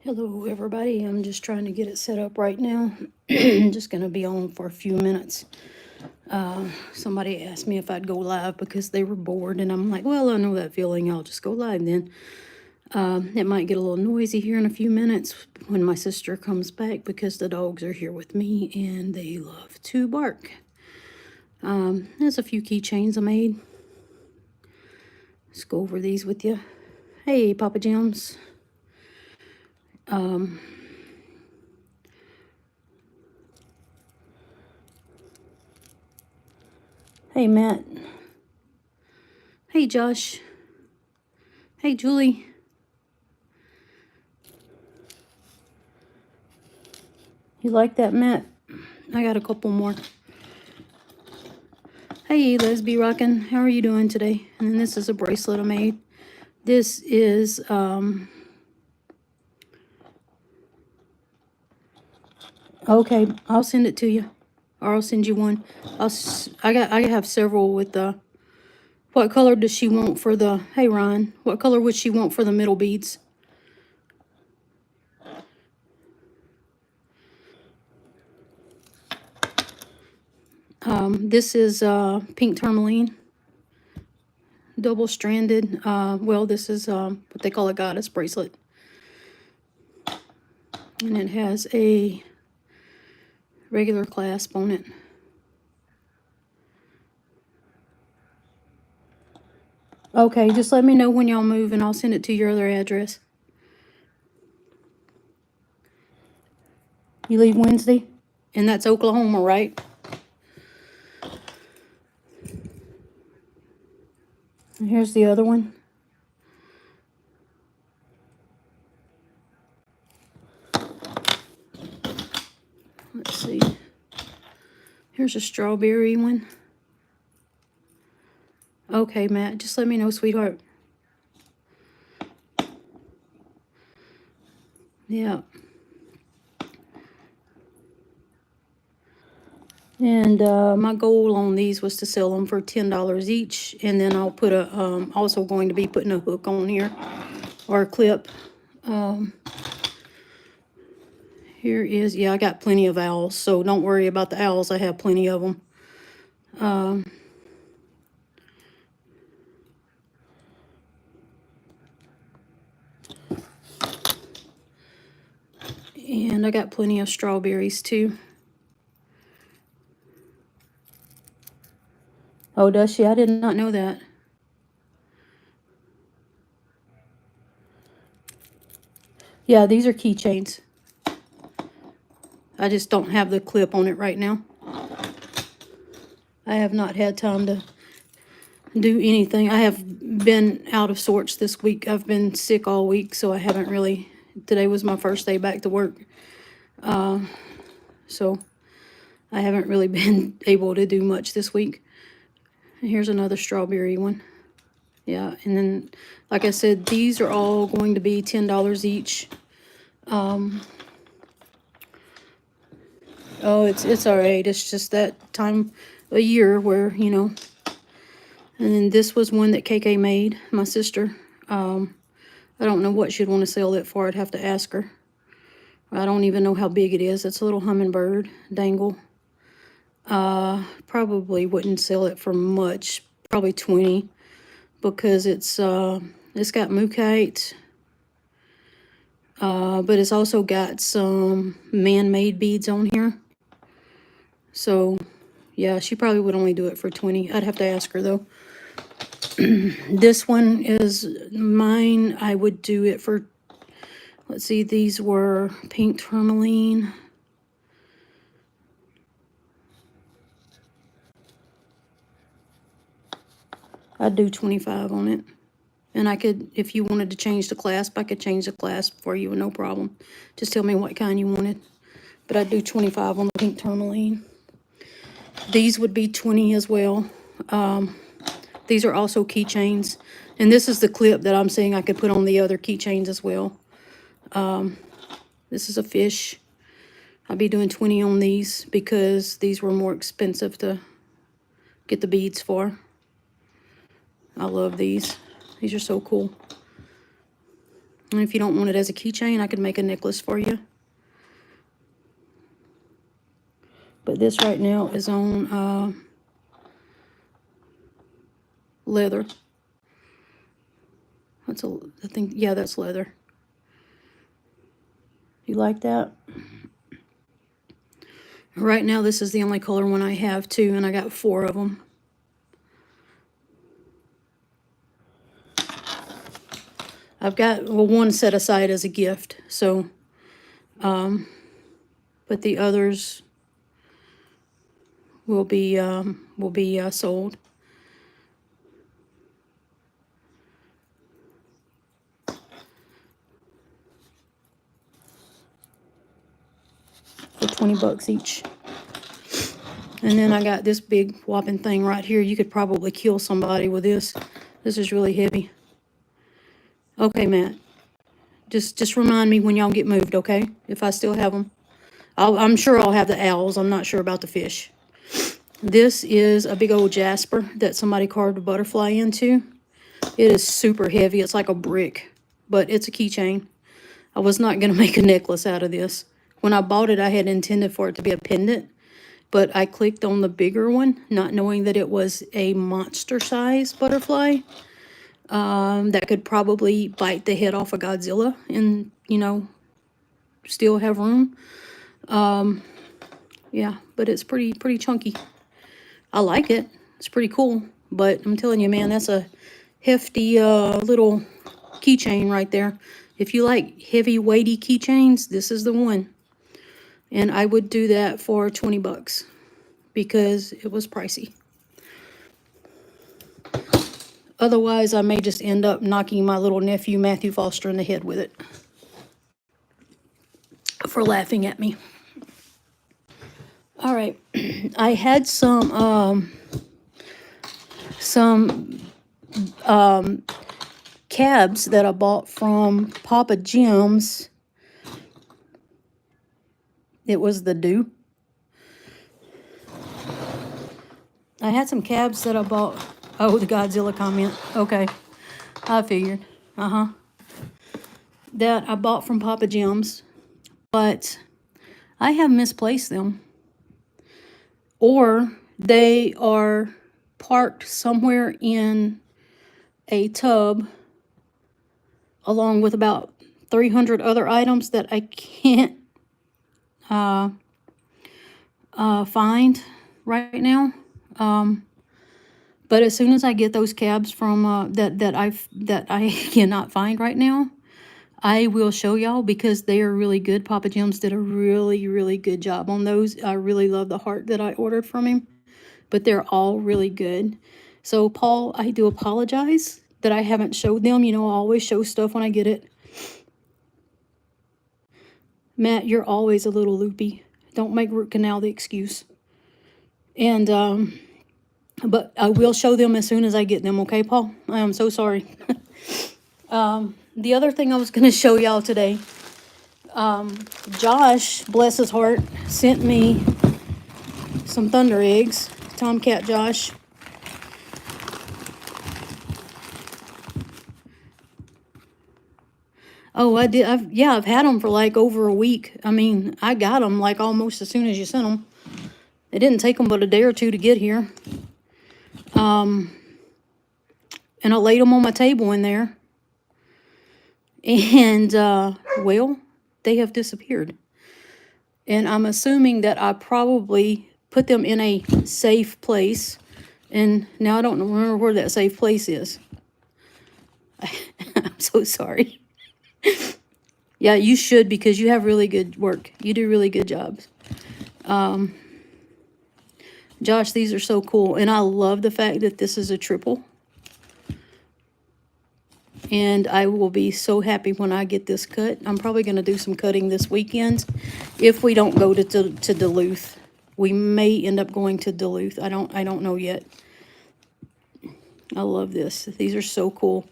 Hello everybody, I'm just trying to get it set up right now. Just gonna be on for a few minutes. Somebody asked me if I'd go live because they were bored, and I'm like, well, I know that feeling, I'll just go live then. It might get a little noisy here in a few minutes when my sister comes back because the dogs are here with me and they love to bark. There's a few keychains I made. Let's go over these with you. Hey, Papa Jims. Hey, Matt. Hey, Josh. Hey, Julie. You like that, Matt? I got a couple more. Hey, Lesby Rockin'. How are you doing today? And then this is a bracelet I made. This is, okay, I'll send it to you. Or I'll send you one. I have several with the, what color does she want for the, hey Ryan, what color would she want for the middle beads? This is pink tourmaline, double-stranded. Well, this is what they call a goddess bracelet. And it has a regular clasp on it. Okay, just let me know when y'all move and I'll send it to your other address. You leave Wednesday? And that's Oklahoma, right? And here's the other one. Let's see. Here's a strawberry one. Okay, Matt, just let me know, sweetheart. Yeah. And my goal on these was to sell them for $10 each. And then I'll put a, also going to be putting a hook on here, or a clip. Here is, yeah, I got plenty of owls, so don't worry about the owls. I have plenty of them. And I got plenty of strawberries too. Oh, does she? I did not know that. Yeah, these are keychains. I just don't have the clip on it right now. I have not had time to do anything. I have been out of sorts this week. I've been sick all week, so I haven't really, today was my first day back to work. So I haven't really been able to do much this week. And here's another strawberry one. Yeah, and then, like I said, these are all going to be $10 each. Oh, it's all right. It's just that time of year where, you know. And then this was one that KK made, my sister. I don't know what she'd want to sell it for. I'd have to ask her. I don't even know how big it is. It's a little hummingbird dangle. Probably wouldn't sell it for much. Probably 20, because it's got mookaite. But it's also got some man-made beads on here. So, yeah, she probably would only do it for 20. I'd have to ask her, though. This one is mine. I would do it for, let's see, these were pink tourmaline. I'd do 25 on it. And I could, if you wanted to change the clasp, I could change the clasp for you, no problem. Just tell me what kind you wanted. But I'd do 25 on the pink tourmaline. These would be 20 as well. These are also keychains. And this is the clip that I'm saying I could put on the other keychains as well. This is a fish. I'll be doing 20 on these because these were more expensive to get the beads for. I love these. These are so cool. And if you don't want it as a keychain, I could make a necklace for you. But this right now is on leather. That's I think, yeah, that's leather. You like that? Right now, this is the only color one I have too, and I got 4 of them. I've got, well, one set aside as a gift, so, but the others will be sold. For 20 bucks each. And then I got this big whopping thing right here. You could probably kill somebody with this. This is really heavy. Okay, Matt. Just remind me when y'all get moved, okay? If I still have them. I'm sure I'll have the owls. I'm not sure about the fish. This is a big old jasper that somebody carved a butterfly into. It is super heavy. It's like a brick, but it's a keychain. I was not going to make a necklace out of this. When I bought it, I had intended for it to be a pendant, but I clicked on the bigger one, not knowing that it was a monster-sized butterfly that could probably bite the head off of Godzilla and, you know, still have room. Yeah, but it's pretty chunky. I like it. It's pretty cool, but I'm telling you, man, that's a hefty little keychain right there. If you like heavy, weighty keychains, this is the one. And I would do that for 20 bucks because it was pricey. Otherwise, I may just end up knocking my little nephew, Matthew Foster, in the head with it for laughing at me. All right. I had some cabs that I bought from Papa Jim's. It was the Dew. I had some cabs that I bought. Oh, the Godzilla comment. Okay. I figured. That I bought from Papa Jim's. But I have misplaced them. Or they are parked somewhere in a tub along with about 300 other items that I can't find right now. But as soon as I get those cabs from that I cannot find right now, I will show y'all because they are really good. Papa Jim's did a really good job on those. I really love the heart that I ordered from him, but they're all really good. So Paul, I do apologize that I haven't showed them. You know, I always show stuff when I get it. Matt, you're always a little loopy. Don't make root canal the excuse. And, but I will show them as soon as I get them, okay, Paul? I am so sorry. The other thing I was going to show y'all today, Josh, bless his heart, sent me some thunder eggs. Tomcat Josh. Oh, I did. I've had them for like over a week. I mean, I got them like almost as soon as you sent them. It didn't take them but a day or two to get here. And I laid them on my table in there. And, well, they have disappeared. And I'm assuming that I probably put them in a safe place. And now I don't remember where that safe place is. I'm so sorry. Yeah, you should because you have really good work. You do really good jobs. Josh, these are so cool. And I love the fact that this is a triple. And I will be so happy when I get this cut. I'm probably going to do some cutting this weekend. If we don't go to Duluth. We may end up going to Duluth. I don't know yet. I love this. These are so cool.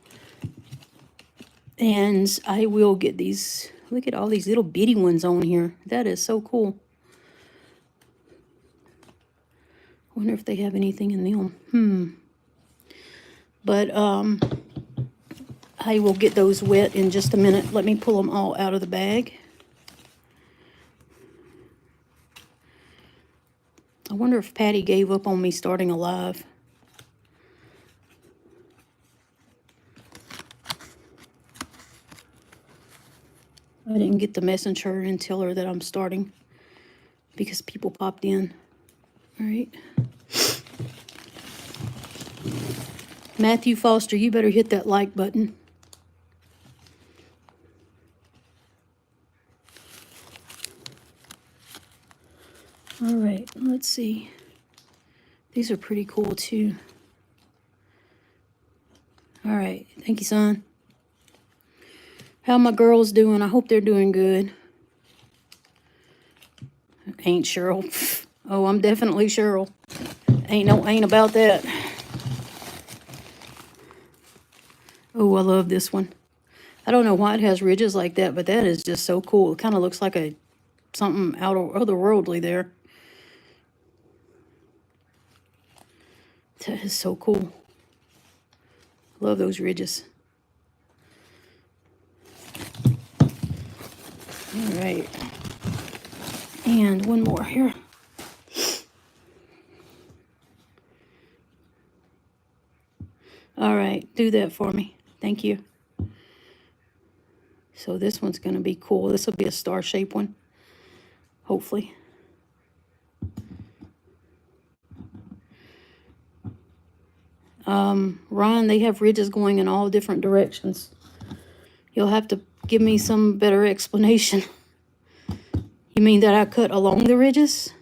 And I will get these. Look at all these little bitty ones on here. That is so cool. Wonder if they have anything in them. But I will get those wet in just a minute. Let me pull them all out of the bag. I wonder if Patty gave up on me starting a live. I didn't get the messenger and tell her that I'm starting because people popped in. All right. Matthew Foster, you better hit that like button. All right, let's see. These are pretty cool too. All right, thank you, son. How my girls doing? I hope they're doing good. Ain't Cheryl. Oh, I'm definitely Cheryl. Ain't about that. Oh, I love this one. I don't know why it has ridges like that, but that is just so cool. It kind of looks like something out of otherworldly there. That is so cool. Love those ridges. All right. And one more here. All right, do that for me. Thank you. So this one's going to be cool. This will be a star-shaped one, hopefully. Ron, they have ridges going in all different directions. You'll have to give me some better explanation. You mean that I cut along the ridges?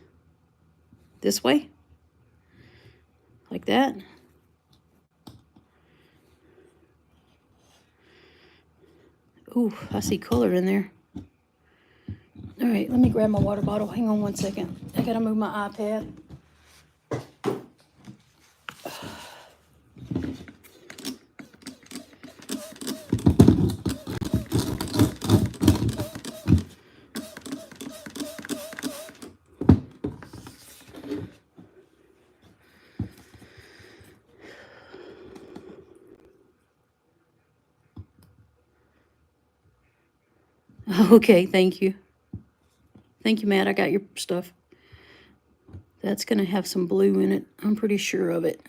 This way? Like that? Ooh, I see color in there. All right, let me grab my water bottle. Hang on one second. I gotta move my iPad. Okay, thank you. Thank you, Matt. I got your stuff. That's going to have some blue in it. I'm pretty sure of it.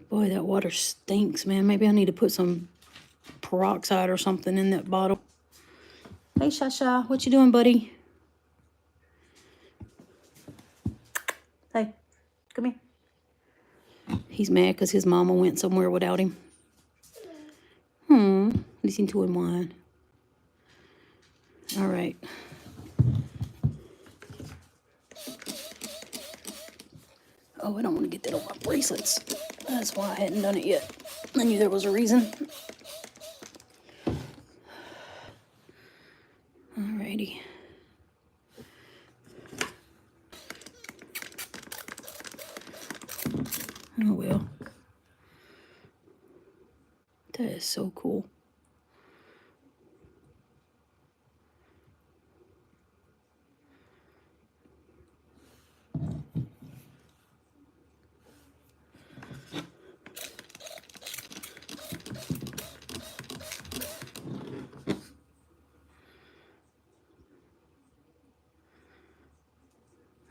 Boy, that water stinks, man. Maybe I need to put some peroxide or something in that bottle. Hey, Shasha. What you doing, buddy? Hey, come here. He's mad because his mama went somewhere without him. Listen to him whine. All right. Oh, I don't want to get that on my bracelets. That's why I hadn't done it yet. I knew there was a reason. Alrighty. Oh, well. That is so cool.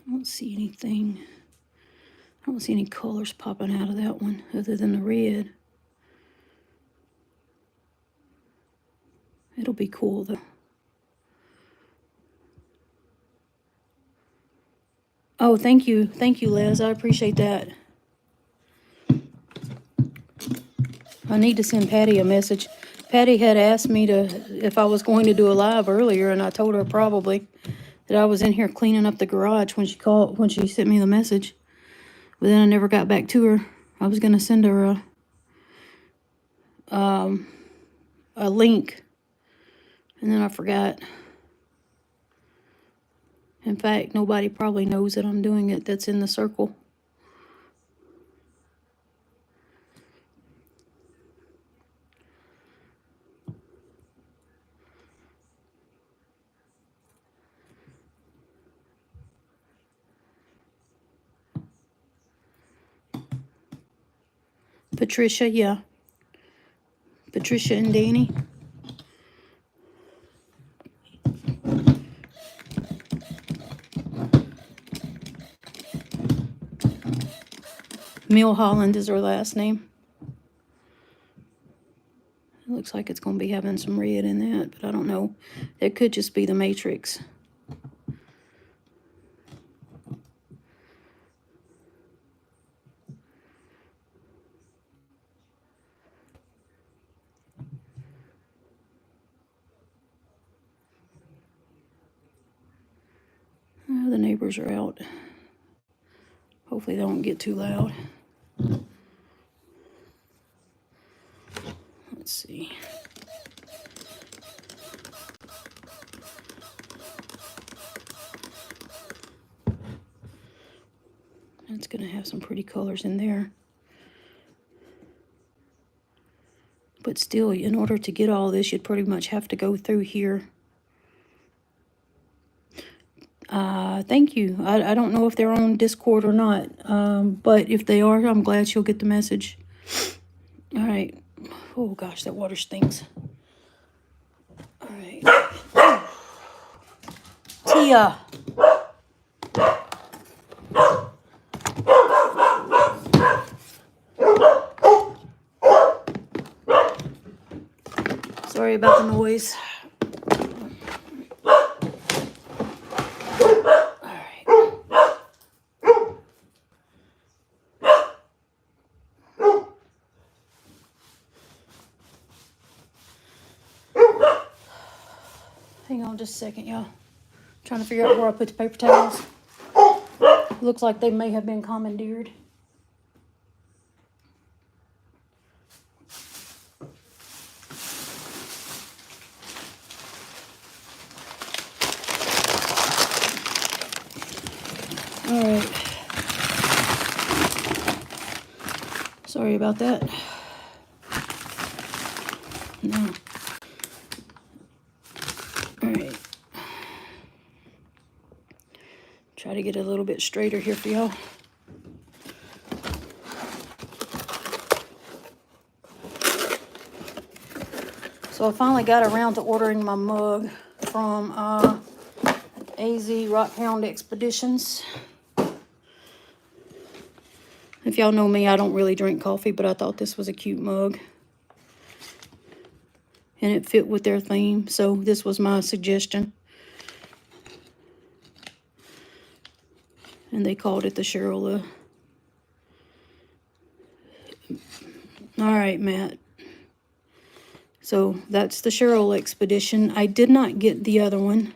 I don't see anything. I don't see any colors popping out of that one other than the red. It'll be cool though. Oh, thank you. Thank you, Liz. I appreciate that. I need to send Patty a message. Patty had asked me if I was going to do a live earlier, and I told her probably that I was in here cleaning up the garage when she sent me the message. But then I never got back to her. I was gonna send her a link, and then I forgot. In fact, nobody probably knows that I'm doing it that's in the circle. Patricia, yeah. Patricia and Danny. Milholland is her last name. It looks like it's going to be having some red in that, but I don't know. It could just be the matrix. Oh, the neighbors are out. Hopefully they don't get too loud. Let's see. It's going to have some pretty colors in there. But still, in order to get all this, you'd pretty much have to go through here. Thank you. I don't know if they're on Discord or not. But if they are, I'm glad she'll get the message. All right. Oh, gosh, that water stinks. All right. Tia. Sorry about the noise. Hang on just a second, y'all. Trying to figure out where I put the paper towels. Looks like they may have been commandeered. All right. Sorry about that. No. All right. Try to get a little bit straighter here for y'all. So I finally got around to ordering my mug from AZRE Expeditions. If y'all know me, I don't really drink coffee, but I thought this was a cute mug. And it fit with their theme, so this was my suggestion. And they called it the Cheryl. All right, Matt. So that's the Cheryl Expedition. I did not get the other one.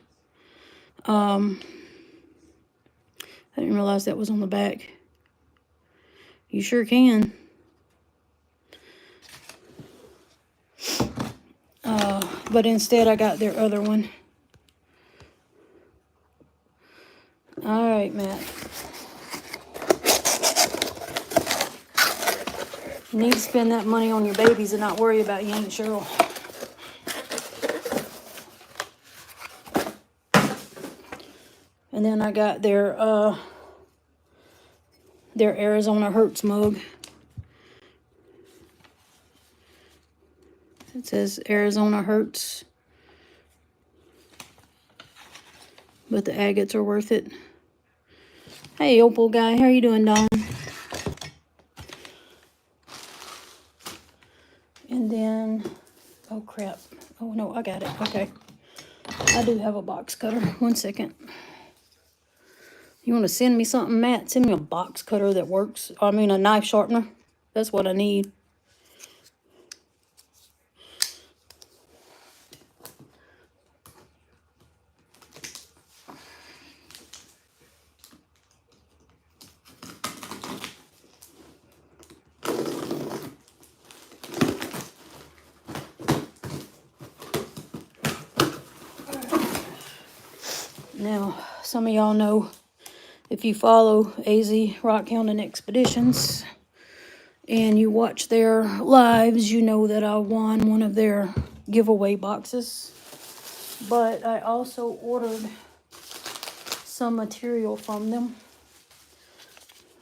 I didn't realize that was on the back. You sure can. But instead I got their other one. All right, Matt. You need to spend that money on your babies and not worry about you Aunt Cheryl. And then I got their Arizona Hurts mug. It says Arizona Hurts. But the agates are worth it. Hey, Opal guy, how you doing, Don? And then, oh crap. Oh no, I got it. Okay. I do have a box cutter. 1 second. You want to send me something, Matt? Send me a box cutter that works. I mean, a knife sharpener. That's what I need. Now, some of y'all know, if you follow AZRE Expeditions and you watch their lives, you know that I won one of their giveaway boxes. But I also ordered some material from them.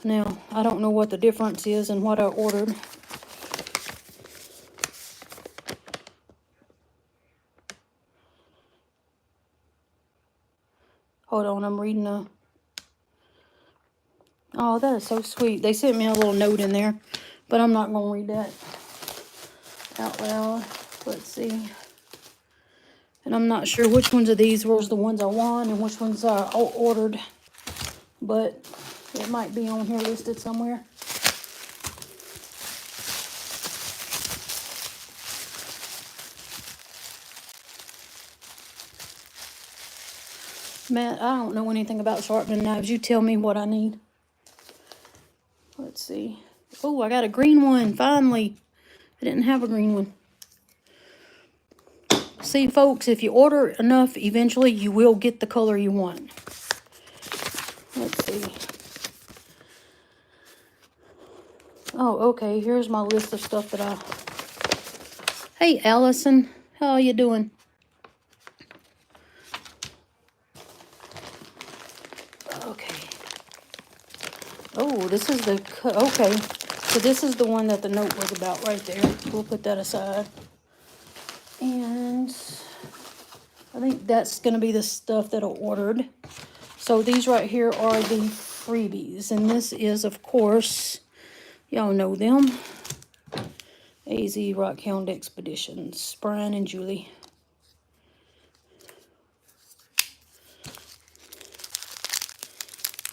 Now, I don't know what the difference is in what I ordered. Hold on, I'm reading a... Oh, that is so sweet. They sent me a little note in there, but I'm not going to read that out loud. Let's see. And I'm not sure which ones of these was the ones I won and which ones I ordered, but it might be on here listed somewhere. Matt, I don't know anything about sharpening knives. You tell me what I need. Let's see. Oh, I got a green one, finally. I didn't have a green one. See, folks, if you order enough, eventually you will get the color you want. Let's see. Oh, okay, here's my list of stuff that I... Hey, Allison, how are you doing? Okay. Oh, this is the... Okay, so this is the one that the note was about right there. We'll put that aside. And I think that's going to be the stuff that I ordered. So these right here are the freebies. And this is, of course, y'all know them. AZRE Rockhound Expeditions, Brian and Julie.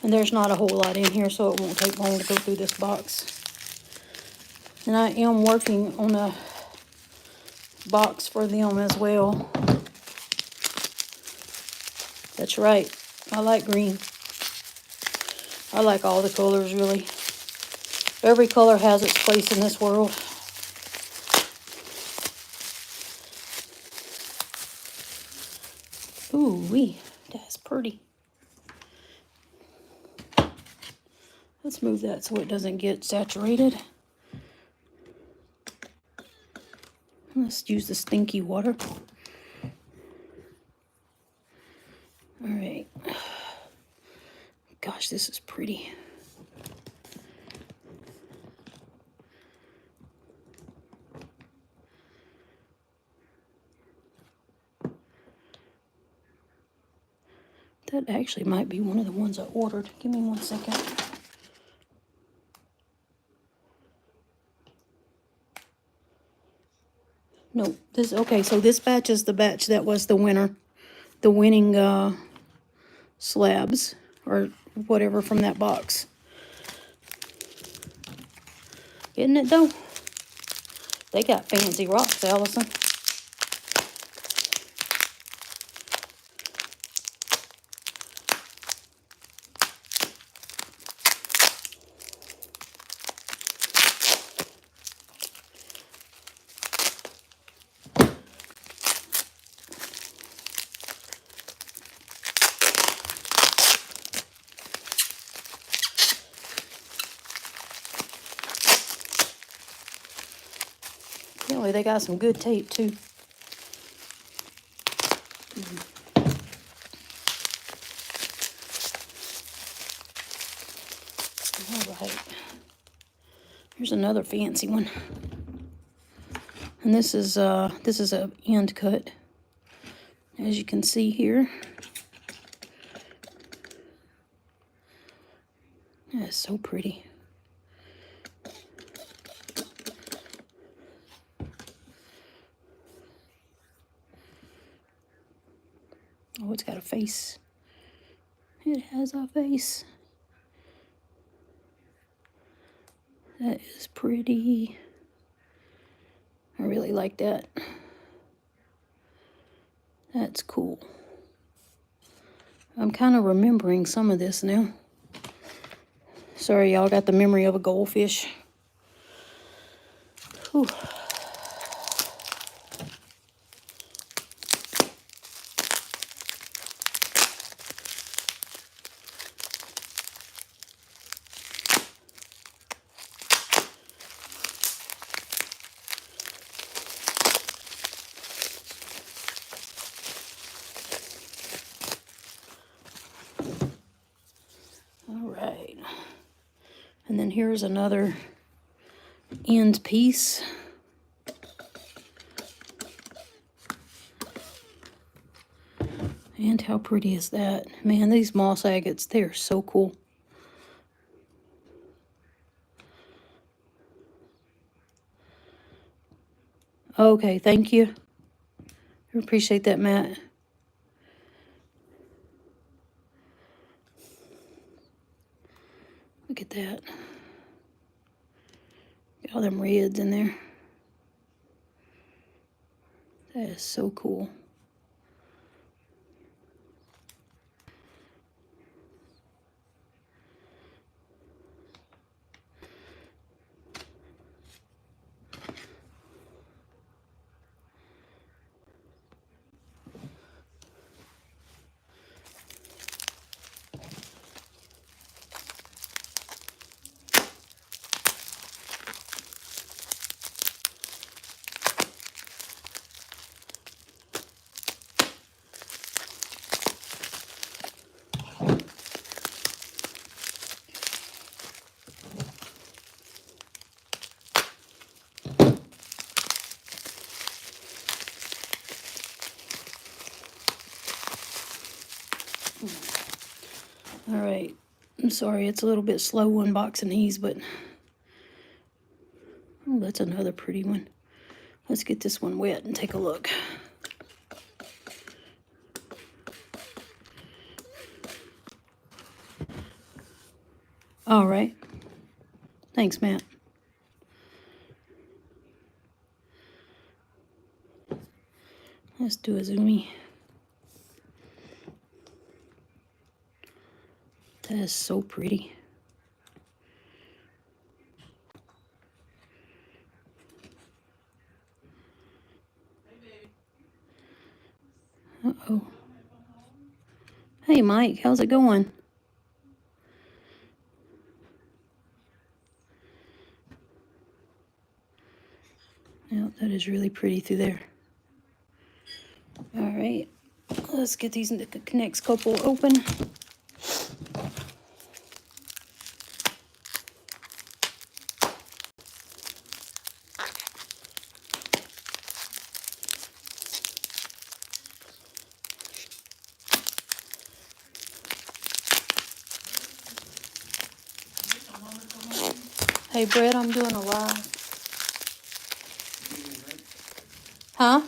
And there's not a whole lot in here, so it won't take long to go through this box. And I am working on a box for them as well. That's right. I like green. I like all the colors, really. Every color has its place in this world. Ooh-wee, that's pretty. Let's move that so it doesn't get saturated. Let's use the stinky water. All right. Gosh, this is pretty. That actually might be one of the ones I ordered. Give me 1 second. No, this, okay, so this batch is the batch that was the winner. The winning slabs, or whatever from that box. Isn't it, though? They got fancy rocks, Allison. Apparently they got some good tape too. All right. Here's another fancy one. And this is a end cut, as you can see here. That's so pretty. Oh, it's got a face. It has a face. That is pretty. I really like that. That's cool. I'm kind of remembering some of this now. Sorry, y'all, got the memory of a goldfish. Whew. And then here's another end piece. And how pretty is that? Man, these moss agates, they're so cool. Okay, thank you. I appreciate that, Matt. Look at that. Got all them reds in there. That is so cool. All right. I'm sorry, it's a little bit slow unboxing these, but oh, that's another pretty one. Let's get this one wet and take a look. All right. Thanks, Matt. Let's do a zoomie. That is so pretty. Uh-oh. Hey, Mike, how's it going? Yeah, that is really pretty through there. All right, let's get these next couple open. Hey, Brett, I'm doing a live. Huh?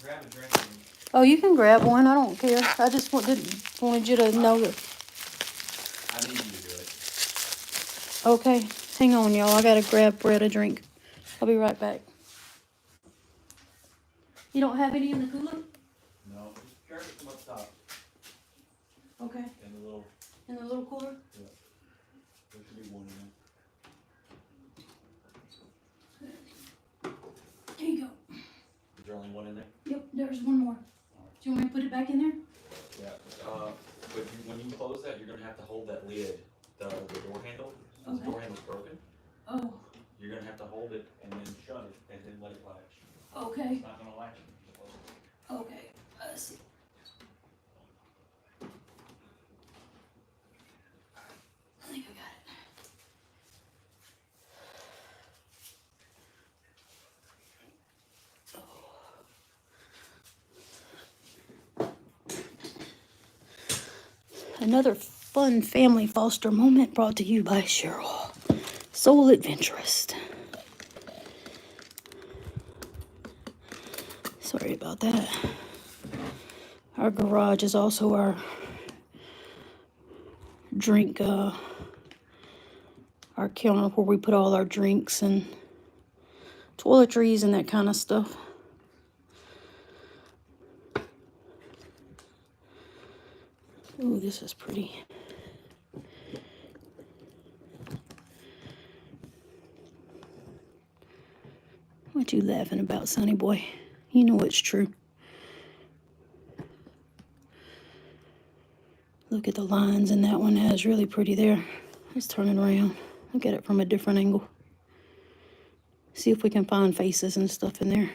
Grab a drink. Oh, you can grab one. I don't care. I just wanted you to know that. I need you to do it. Okay, hang on, y'all. I gotta grab Brett a drink. I'll be right back. You don't have any in the cooler? No, just grab it from up top. Okay. In the little In the little cooler? Yeah. There should be one in there. Here you go. Is there only one in there? Yep, there's one more. Do you want me to put it back in there? Yeah. But when you close that, you're gonna have to hold that lid, the door handle. Okay. The door handle's broken. Oh, You're gonna have to hold it and then shut it and then let it latch. okay. It's not gonna latch if you close it. Okay. Let's see. I think I got it. Another fun family foster moment brought to you by Cheryl. Soul.adventures. Sorry about that. Our garage is also our drink, our counter where we put all our drinks and toiletries and that kind of stuff. Ooh, this is pretty. What you laughing about, Sonny boy? You know it's true. Look at the lines in that one. That is really pretty there. Let's turn it around. Look at it from a different angle. See if we can find faces and stuff in there.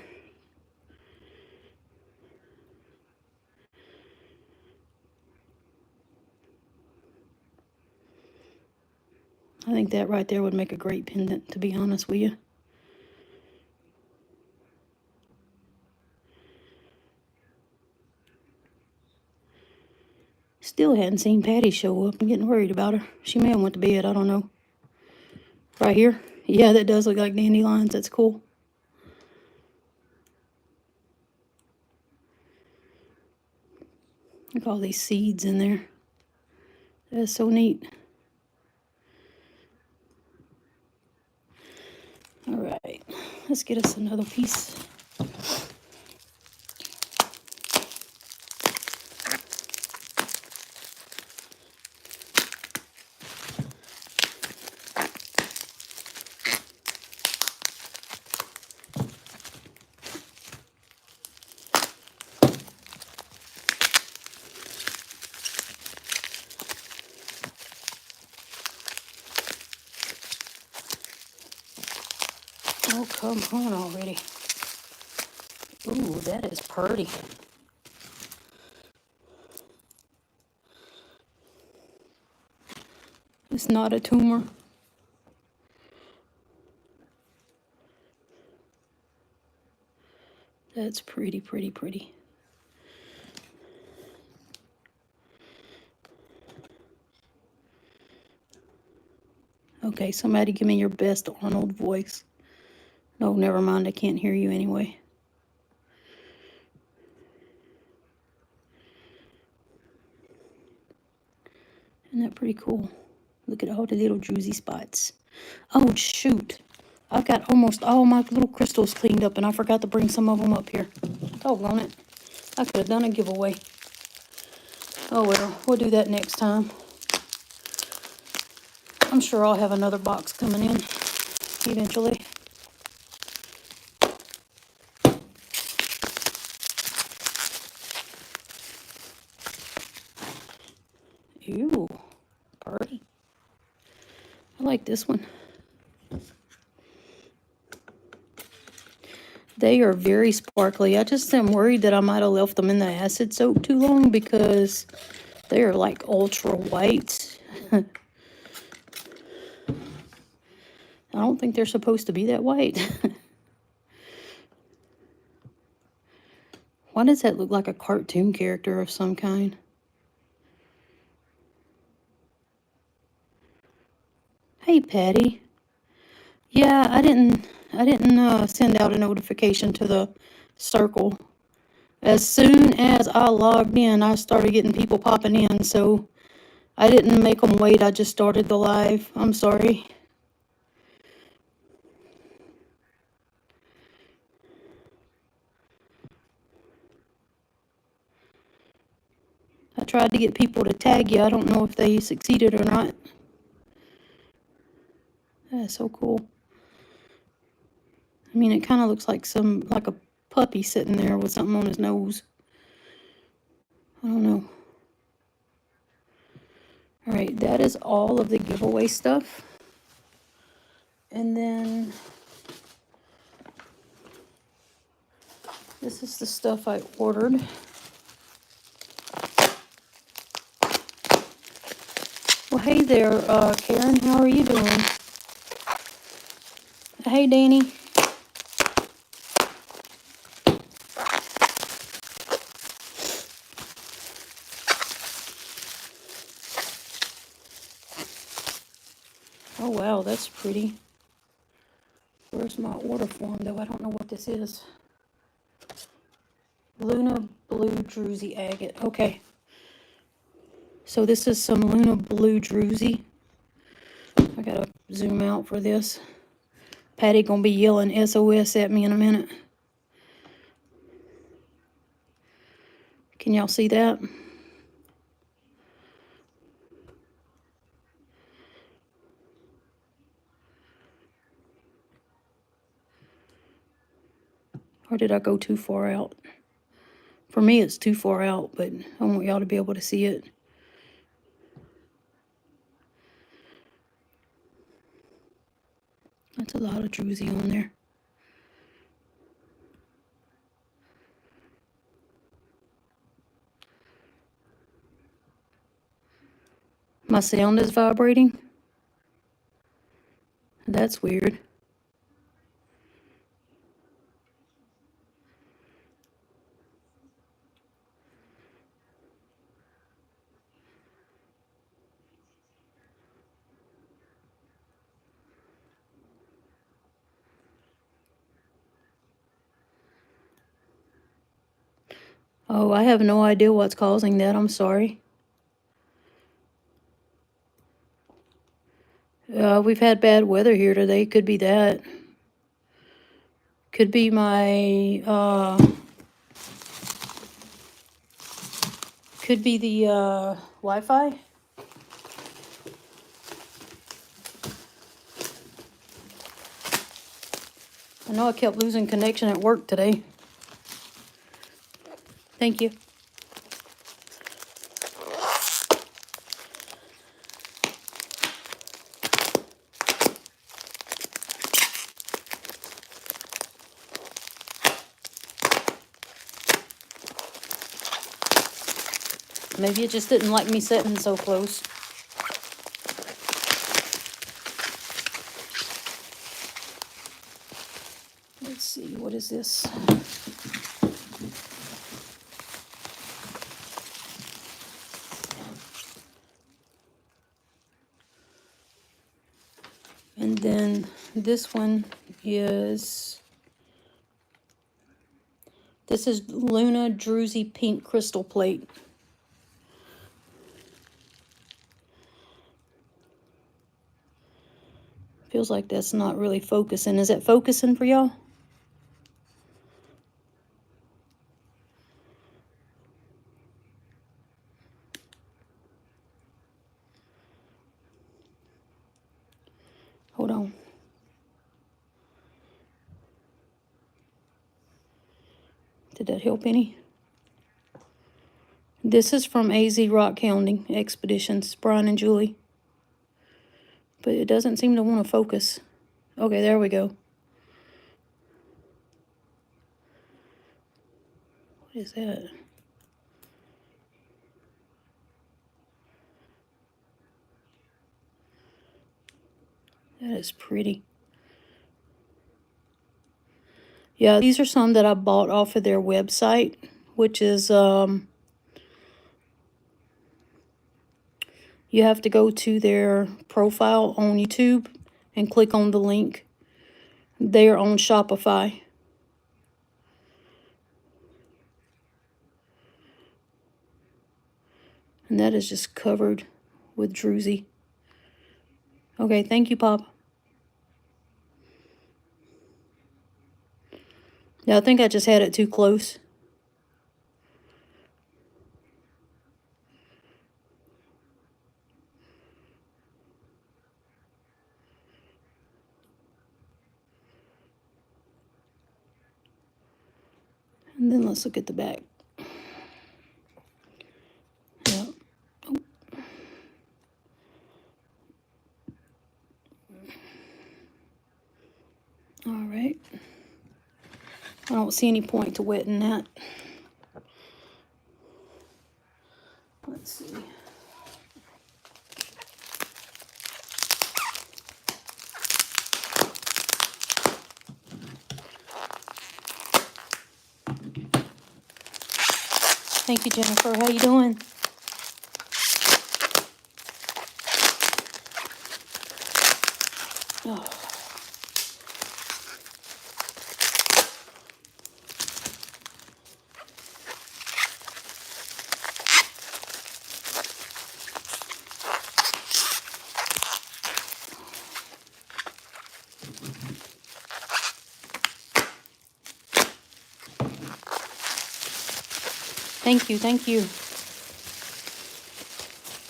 I think that right there would make a great pendant, to be honest with you. Still hadn't seen Patty show up. I'm getting worried about her. She may have went to bed. I don't know. Right here. Yeah, that does look like dandelions. That's cool. Look at all these seeds in there. That's so neat. All right, let's get us another piece. Oh, come on already. Ooh, that is pretty. It's not a tumor. That's pretty, pretty, pretty. Okay, somebody give me your best Arnold voice. No, never mind. I can't hear you anyway. Isn't that pretty cool? Look at all the little druzy spots. Oh, shoot. I've got almost all my little crystals cleaned up, and I forgot to bring some of them up here. Doggone it. I could have done a giveaway. Oh, well. We'll do that next time. I'm sure I'll have another box coming in eventually. Ew. Pretty. I like this one. They are very sparkly. I just am worried that I might have left them in the acid soak too long because they are like ultra white. I don't think they're supposed to be that white. Why does that look like a cartoon character of some kind? Hey, Patty. Yeah, I didn't send out a notification to the circle. As soon as I logged in, I started getting people popping in, so I didn't make them wait. I just started the live. I'm sorry. I tried to get people to tag you. I don't know if they succeeded or not. That's so cool. I mean, it kind of looks like like a puppy sitting there with something on his nose. I don't know. All right, that is all of the giveaway stuff. And then this is the stuff I ordered. Well, hey there, Karen. How are you doing? Hey, Danny. Oh, wow, that's pretty. Where's my order form, though? I don't know what this is. Luna Blue Druzy Agate. Okay. So this is some Luna Blue Druzy. I gotta zoom out for this. Patty gonna be yelling SOS at me in a minute. Can y'all see that? Or did I go too far out? For me, it's too far out, but I want y'all to be able to see it. That's a lot of druzy on there. My sound is vibrating. That's weird. Oh, I have no idea what's causing that. I'm sorry. We've had bad weather here today. Could be that. Could be my, could be the, Wi-Fi. I know I kept losing connection at work today. Thank you. Maybe it just didn't like me sitting so close. Let's see, what is this? And then this one is, this is Luna Druzy Pink Crystal Plate. Feels like that's not really focusing. Is it focusing for y'all? Hold on. Did that help any? This is from AZ Rock Hounding Expeditions, Brian and Julie. But it doesn't seem to want to focus. Okay, there we go. What is that? That is pretty. Yeah, these are some that I bought off of their website, which is, you have to go to their profile on YouTube and click on the link. They are on Shopify. And that is just covered with druzy. Okay, thank you, Pop. Yeah, I think I just had it too close. And then let's look at the back. Yeah. Oh. All right. I don't see any point to wetting that. Let's see. Thank you, Jennifer. How you doing? Oh. Thank you, thank you.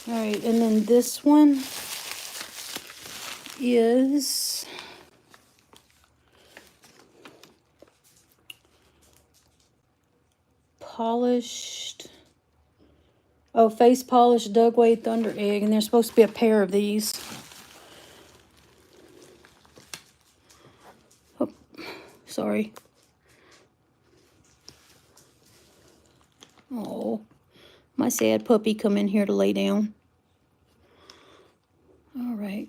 All right, and then this one is polished. Oh, face polished Dugway Thunder Egg, and there's supposed to be a pair of these. Oh, sorry. Oh, my sad puppy come in here to lay down. All right.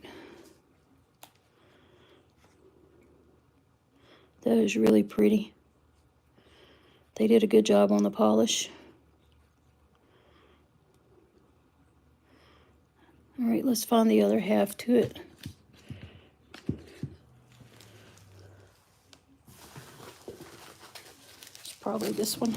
That is really pretty. They did a good job on the polish. All right, let's find the other half to it. It's probably this one.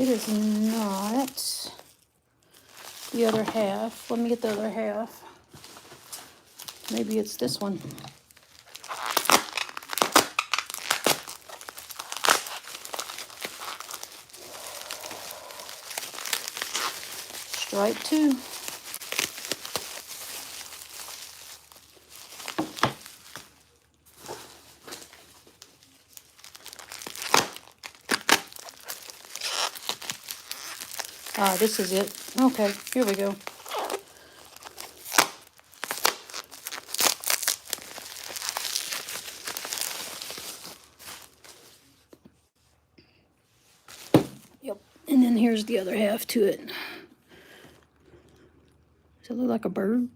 It is not the other half. Let me get the other half. Maybe it's this one. Stripe 2. Ah, this is it. Okay, here we go. Yep, and then here's the other half to it. Does it look like a bird?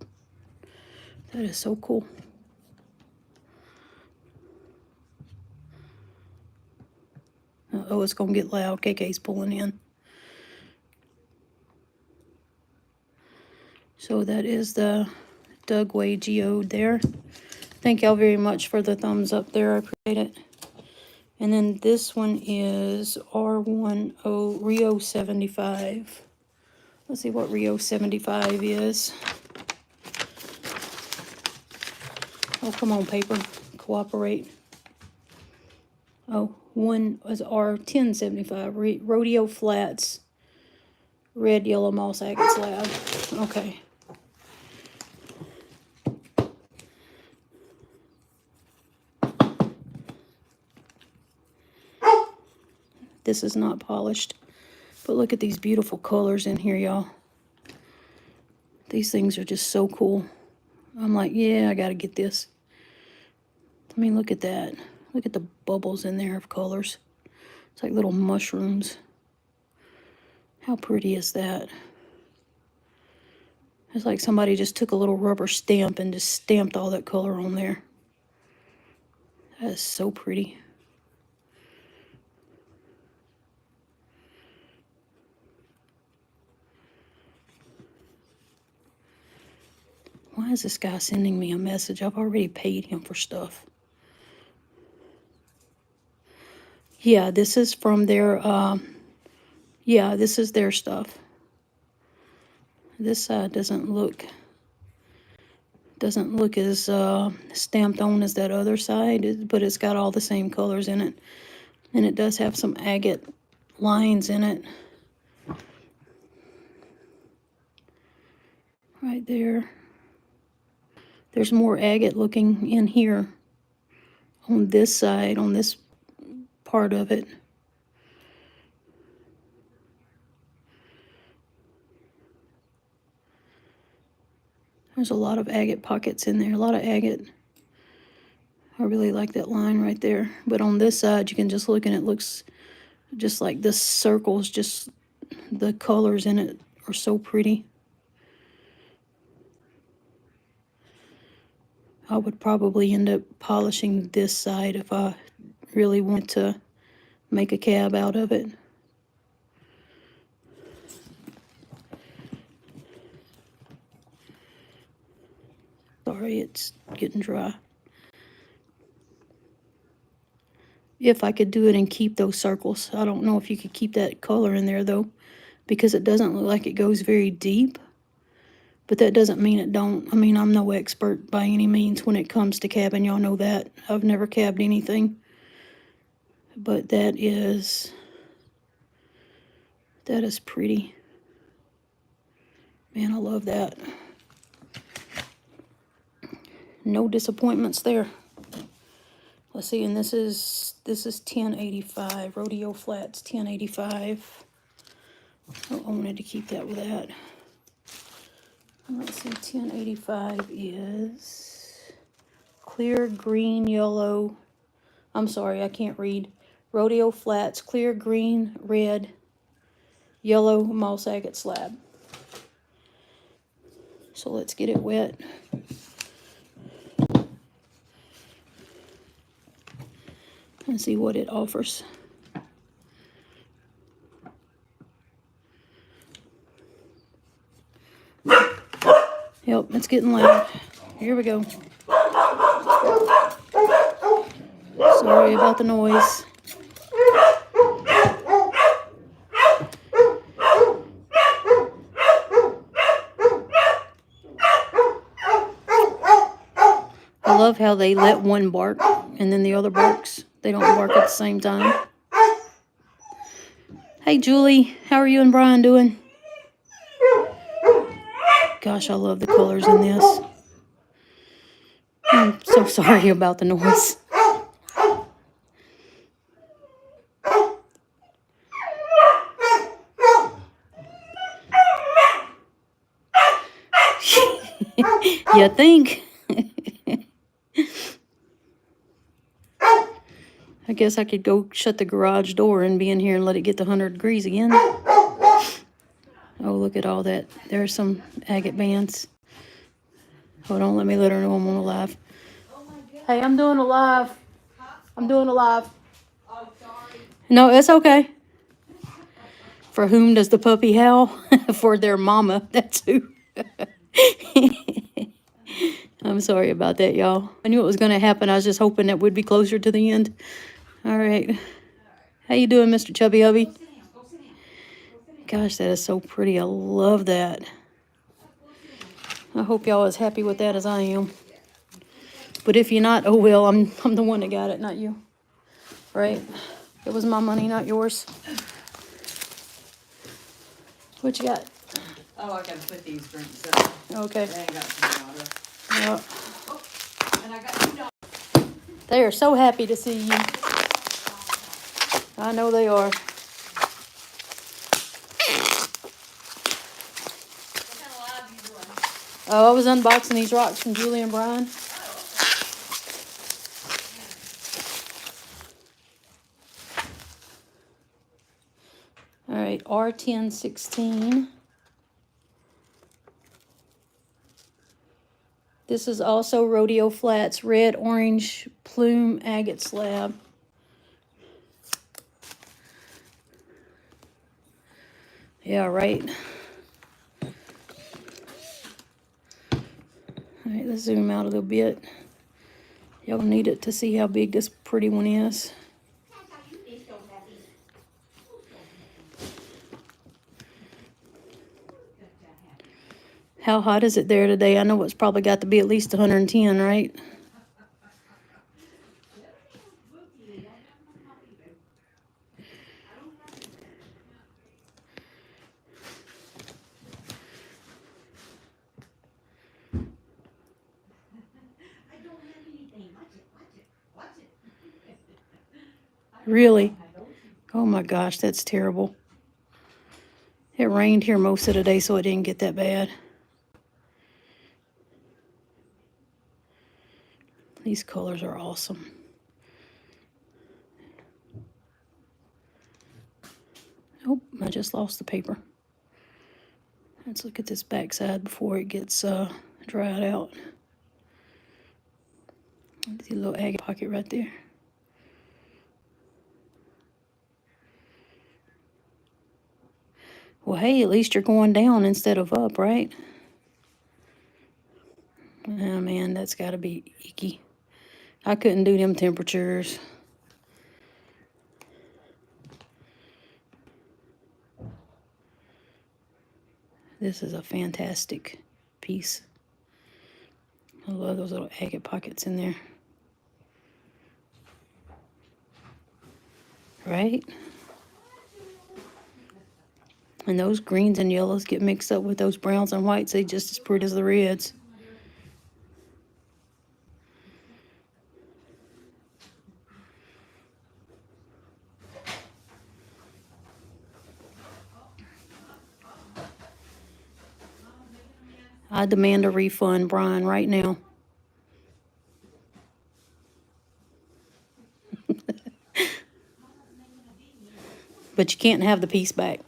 That is so cool. Uh-oh, it's gonna get loud. KK's pulling in. So that is the Dugway geode there. Thank y'all very much for the thumbs up there. I appreciate it. And then this one is R10 Rio 75. Let's see what Rio 75 is. Oh, come on, paper. Cooperate. Oh, one was R1075. Rodeo Flats. Red, yellow, moss agate slab. Okay. This is not polished. But look at these beautiful colors in here, y'all. These things are just so cool. I'm like, yeah, I gotta get this. I mean, look at that. Look at the bubbles in there of colors. It's like little mushrooms. How pretty is that? It's like somebody just took a little rubber stamp and just stamped all that color on there. That is so pretty. Why is this guy sending me a message? I've already paid him for stuff. Yeah, this is from their, yeah, this is their stuff. This side doesn't look as stamped on as that other side, but it's got all the same colors in it. And it does have some agate lines in it. Right there. There's more agate looking in here on this side, on this part of it. There's a lot of agate pockets in there, a lot of agate. I really like that line right there. But on this side, you can just look and it looks just like the circles, just the colors in it are so pretty. I would probably end up polishing this side if I really want to make a cab out of it. Sorry, it's getting dry. If I could do it and keep those circles. I don't know if you could keep that color in there though, because it doesn't look like it goes very deep. But that doesn't mean it don't. I mean, I'm no expert by any means when it comes to cabbing. Y'all know that. I've never cabbed anything. But that is pretty. Man, I love that. No disappointments there. Let's see, and this is 1085. Rodeo Flats 1085. Oh, I wanted to keep that with that. Let's see, 1085 is clear green, yellow. I'm sorry, I can't read. Rodeo Flats, clear green, red, yellow, moss agate slab. So let's get it wet. And see what it offers. Yep, it's getting loud. Here we go. Sorry about the noise. I love how they let one bark and then the other barks. They don't bark at the same time. Hey, Julie. How are you and Brian doing? Gosh, I love the colors in this. I'm so sorry about the noise. You think? I guess I could go shut the garage door and be in here and let it get to 100 degrees again. Oh, look at all that. There's some agate bands. Hold on, let me let her know I'm on a live. Hey, I'm doing a live. I'm doing a live. No, it's okay. For whom does the puppy howl? For their mama. That's who. I'm sorry about that, y'all. I knew it was going to happen. I was just hoping that we'd be closer to the end. All right. How you doing, Mr. Chubby Hubby? Gosh, that is so pretty. I love that. I hope y'all as happy with that as I am. But if you're not, oh well, I'm the one that got it, not you. Right? It was my money, not yours. What you got? Oh, I gotta put these drinks up. Okay. They ain't got some water. Yep. Oh, and I got $2. They are so happy to see you. I know they are. What kind of live you doing? Oh, I was unboxing these rocks from Julie and Brian. All right, R1016. This is also Rodeo Flats red orange plume agate slab. Yeah, right. All right, let's zoom out a little bit. Y'all need it to see how big this pretty one is. How hot is it there today? I know it's probably got to be at least 110, right? Really? Oh my gosh, that's terrible. It rained here most of the day, so it didn't get that bad. These colors are awesome. Oh, I just lost the paper. Let's look at this back side before it gets dried out. See a little agate pocket right there. Well, hey, at least you're going down instead of up, right? Oh, man, that's got to be icky. I couldn't do them temperatures. This is a fantastic piece. I love those little agate pockets in there. Right? And those greens and yellows get mixed up with those browns and whites. They just as pretty as the reds. I demand a refund, Brian, right now. But you can't have the piece back.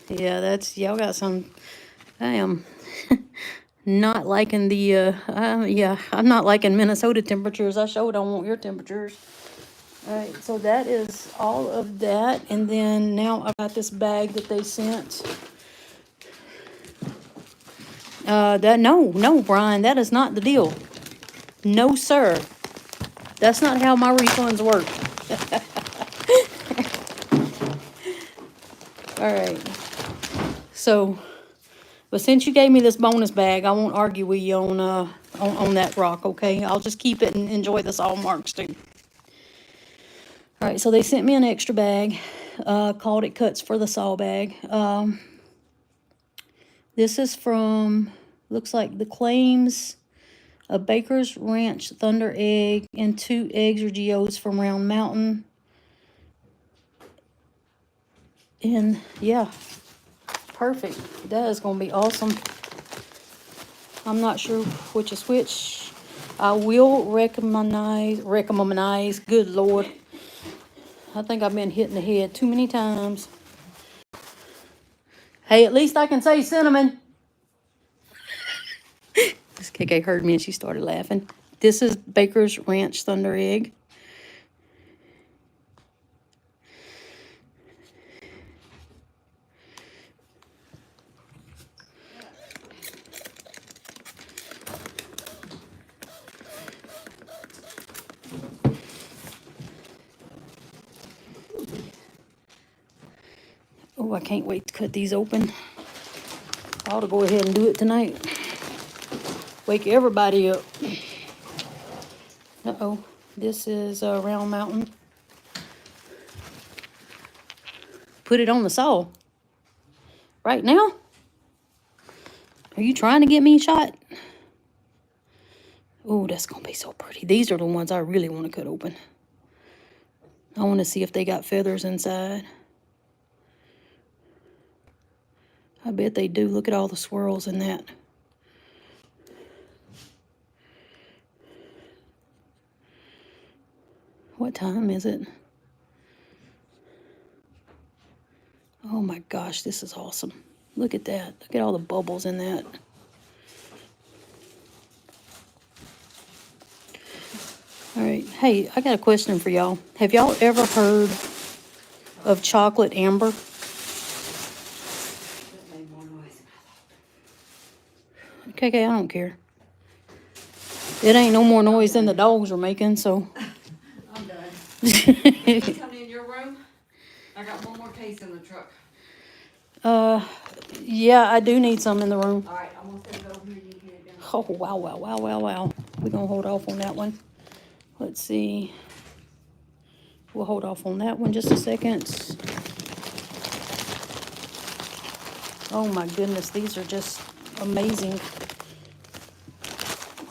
Yeah, that's, y'all got some, I am not liking the, yeah, I'm not liking Minnesota temperatures. I sure don't want your temperatures. All right, so that is all of that. And then now I've got this bag that they sent. No, Brian, that is not the deal. No, sir. That's not how my refunds work. All right. So, but since you gave me this bonus bag, I won't argue with you on that rock, okay? I'll just keep it and enjoy the saw marks too. All right, so they sent me an extra bag, called it Cuts for the Saw bag. This is from, looks like the Claims, a Baker's Ranch Thunder Egg, and 2 eggs or geodes from Round Mountain. And yeah, perfect. That is going to be awesome. I'm not sure which is which. I will recommend, good Lord. I think I've been hitting the head too many times. Hey, at least I can say cinnamon. This KK heard me and she started laughing. This is Baker's Ranch Thunder Egg. Oh, I can't wait to cut these open. I ought to go ahead and do it tonight. Wake everybody up. Uh-oh. This is Round Mountain. Put it on the saw. Right now? Are you trying to get me shot? Oh, that's going to be so pretty. These are the ones I really want to cut open. I want to see if they got feathers inside. I bet they do. Look at all the swirls in that. What time is it? Oh my gosh, this is awesome. Look at that. Look at all the bubbles in that. All right. Hey, I got a question for y'all. Have y'all ever heard of chocolate amber? That made more noise than Okay, I don't care. It ain't no more noise than the dogs are making, so. I thought. I'm done. Is this coming in your room? I got one more case in the truck. Yeah, I do need some in the room. All right, I'm gonna send it over here. You get it down. Oh, wow, wow, wow, wow, wow. We're gonna hold off on that one. Let's see. We'll hold off on that one just a second. Oh my goodness, these are just amazing.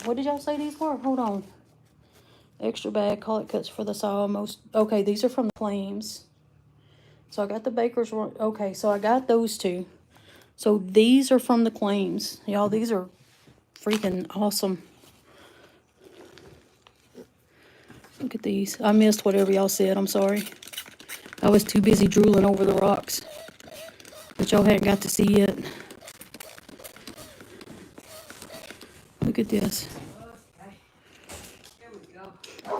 What did y'all say these were? Hold on. Extra bag, call it Cuts for the Saw. Most, okay, these are from the Claims. So I got the Baker's, okay, so I got those two. So these are from the Claims. Y'all, these are freaking awesome. Look at these. I missed whatever y'all said. I'm sorry. I was too busy drooling over the rocks, but y'all hadn't got to see yet. Look at this. Okay. Here we go.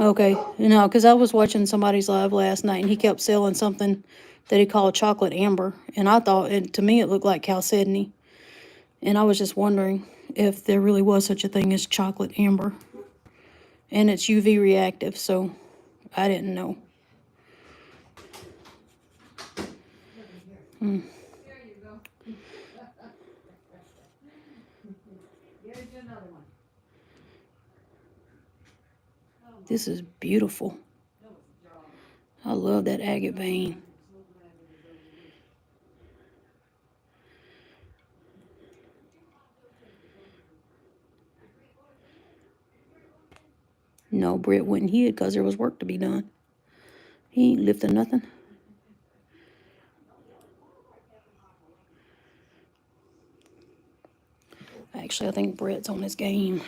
Okay, no, because I was watching somebody's live last night, and he kept selling something that he called chocolate amber, and I thought, and to me, it looked like chalcedony, and I was just wondering if there really was such a thing as chocolate amber, and it's UV reactive, so I didn't know. There you go. Here's another one. This is beautiful. I love that agate vein. No, Britt wouldn't hit because there was work to be done. He ain't lifting nothing. Actually, I think Brett's on his game.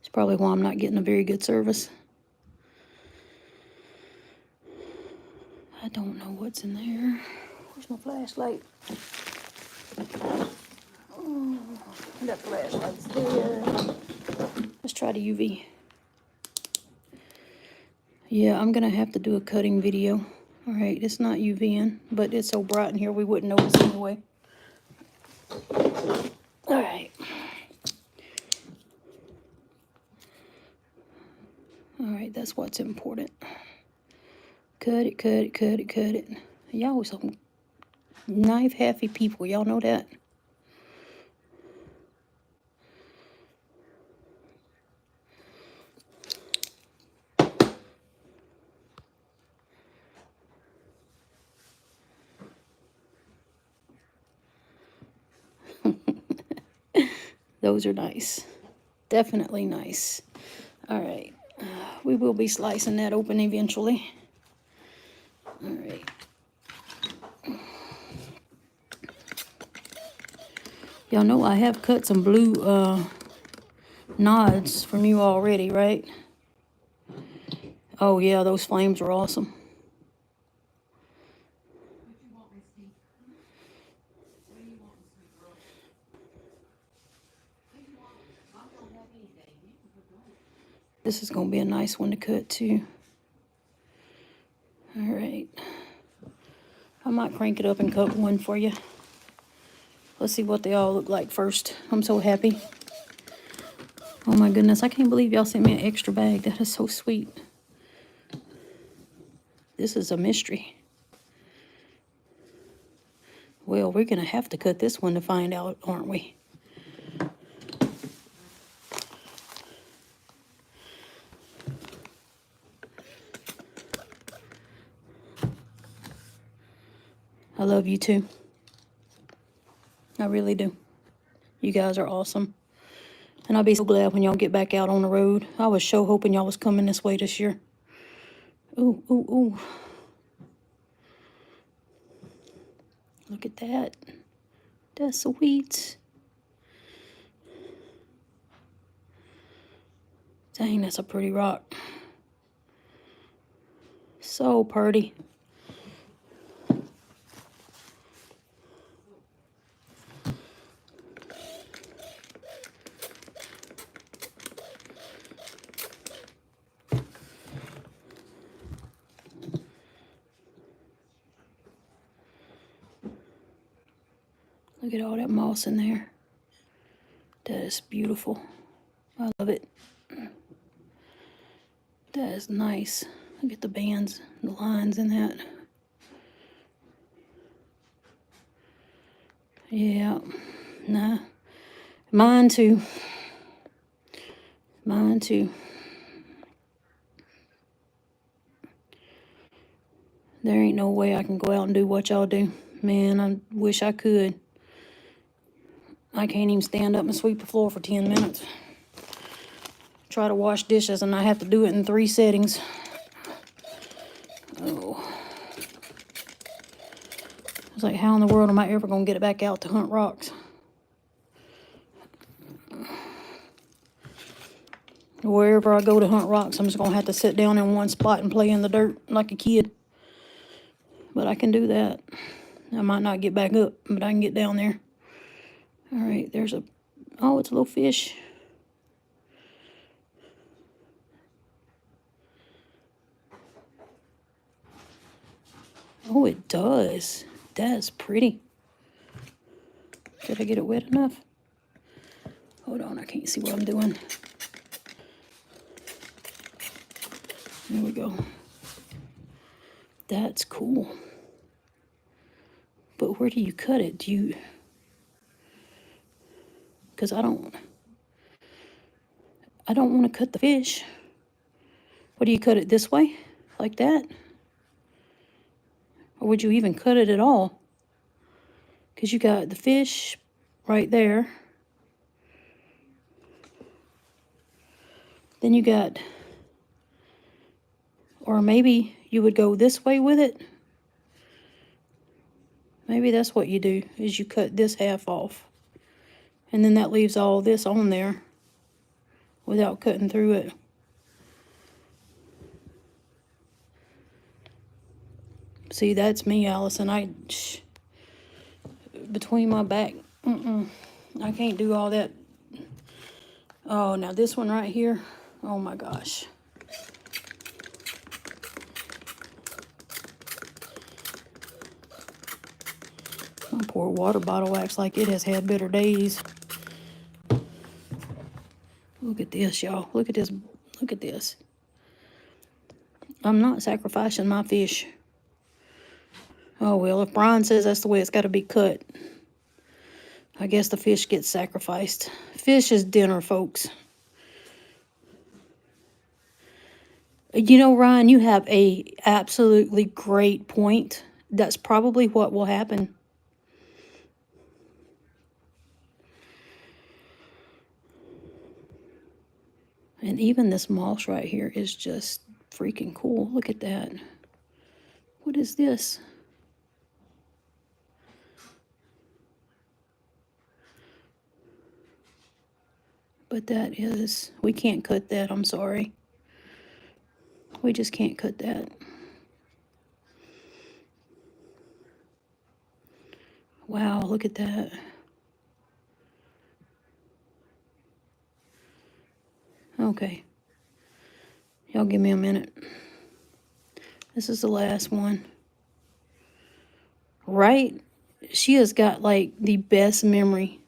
It's probably why I'm not getting a very good service. I don't know what's in there. Where's my flashlight? Oh, that flashlight's there. Let's try the UV. Yeah, I'm gonna have to do a cutting video. All right, it's not UVing, but it's so bright in here we wouldn't notice anyway. All right. All right, that's what's important. Cut it, cut it, cut it, cut it. Y'all always Knife happy people. Y'all know that? Those are nice. Definitely nice. All right. We will be slicing that open eventually. All right. Y'all know I have cut some blue nods from you already, right? Oh yeah, those flames are awesome. This is gonna be a nice one to cut too. All right. I might crank it up and cut one for you. Let's see what they all look like first. I'm so happy. Oh my goodness, I can't believe y'all sent me an extra bag. That is so sweet. This is a mystery. Well, we're gonna have to cut this one to find out, aren't we? I love you too. I really do. You guys are awesome. And I'll be so glad when y'all get back out on the road. I was so hoping y'all was coming this way this year. Ooh, ooh, ooh. Look at that. That's sweet. Dang, that's a pretty rock. So pretty. Look at all that moss in there. That is beautiful. I love it. That is nice. Look at the bands, the lines in that. Yeah. Nah. Mine too. Mine too. There ain't no way I can go out and do what y'all do. Man, I wish I could. I can't even stand up and sweep the floor for 10 minutes. Try to wash dishes and I have to do it in 3 settings. Oh. It's like, how in the world am I ever going to get it back out to hunt rocks? Wherever I go to hunt rocks, I'm just going to have to sit down in one spot and play in the dirt like a kid. But I can do that. I might not get back up, but I can get down there. All right, there's a... Oh, it's a little fish. Oh, it does. That's pretty. Did I get it wet enough? Hold on, I can't see what I'm doing. There we go. That's cool. But where do you cut it? Do you... Because I don't want to cut the fish. What do you cut it this way? Like that? Or would you even cut it at all? Because you got the fish right there. Then you got... Or maybe you would go this way with it. Maybe that's what you do, is you cut this half off. And then that leaves all this on there without cutting through it. See, that's me, Allison. Between my back, I can't do all that. Oh, now this one right here, oh my gosh. My poor water bottle acts like it has had better days. Look at this, y'all. Look at this. Look at this. I'm not sacrificing my fish. Oh, well, if Brian says that's the way it's got to be cut, I guess the fish gets sacrificed. Fish is dinner, folks. You know, Ryan, you have a absolutely great point. That's probably what will happen. And even this moss right here is just freaking cool. Look at that. What is this? But that is, we can't cut that, I'm sorry. We just can't cut that. Wow, look at that. Okay. Y'all give me a minute. This is the last one. Right? She has got like the best memory.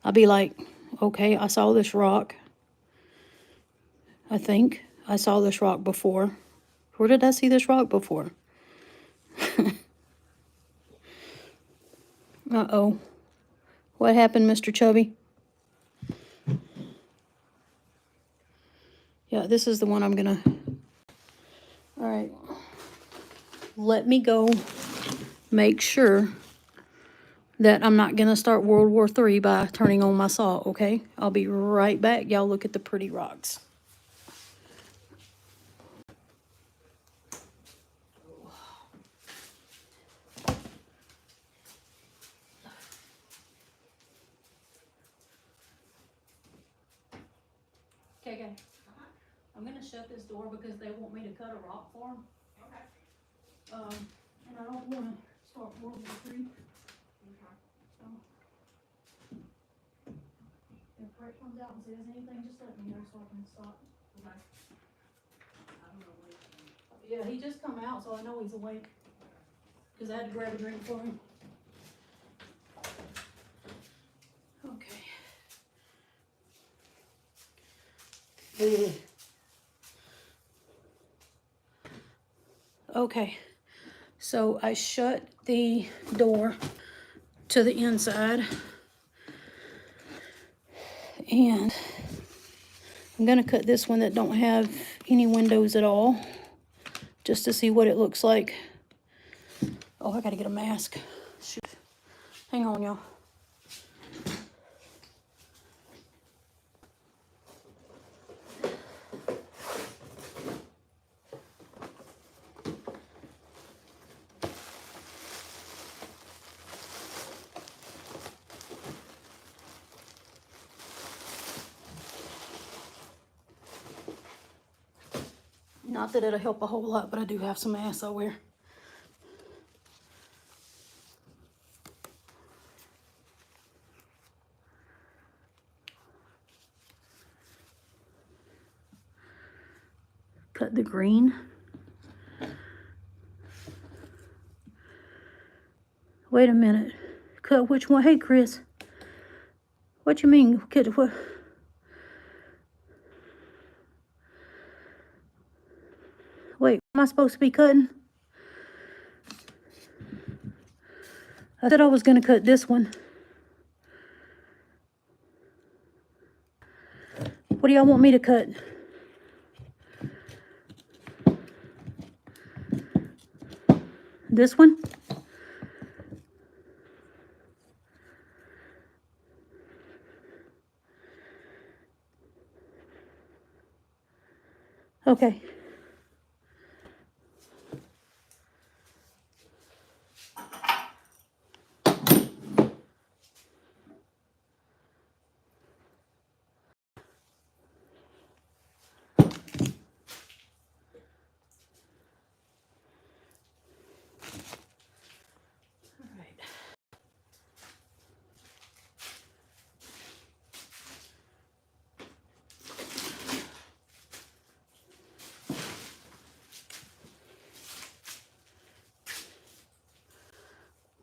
I'll be like, okay, I saw this rock. I think I saw this rock before. Where did I see this rock before? Uh-oh. What happened, Mr. Chubby? Yeah, this is the one I'm gonna... All right. Let me go make sure that I'm not gonna start World War III by turning on my saw, okay? I'll be right back. Y'all look at the pretty rocks. Okay, I'm gonna shut this door because they want me to cut a rock for them. Okay. And I don't wanna start World War III. So, if Brett comes out and says anything, just let me know so I can stop. Okay. Yeah, he just come out, so I know he's awake. Cause I had to grab a drink for him. Okay. Okay, so I shut the door to the inside, and I'm gonna cut this one that don't have any windows at all, just to see what it looks like. Oh, I gotta get a mask. Shoot. Hang on, y'all. Not that it'll help a whole lot, but I do have some masks I wear. Cut the green. Wait a minute. Cut which one? Hey, Chris. What you mean? Cut what? Wait, am I supposed to be cutting? I said I was gonna cut this one. What do y'all want me to cut? This one? Okay.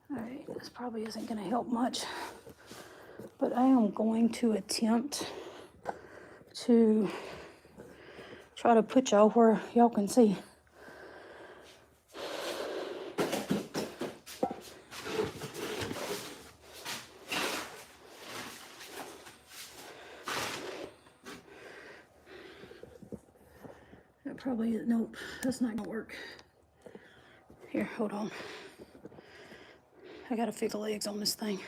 Alright, this probably isn't going to help much, but I am going to attempt to try to put y'all where y'all can see. probably it. Nope, that's not gonna work. Here, hold on. I gotta fix the legs on this thing.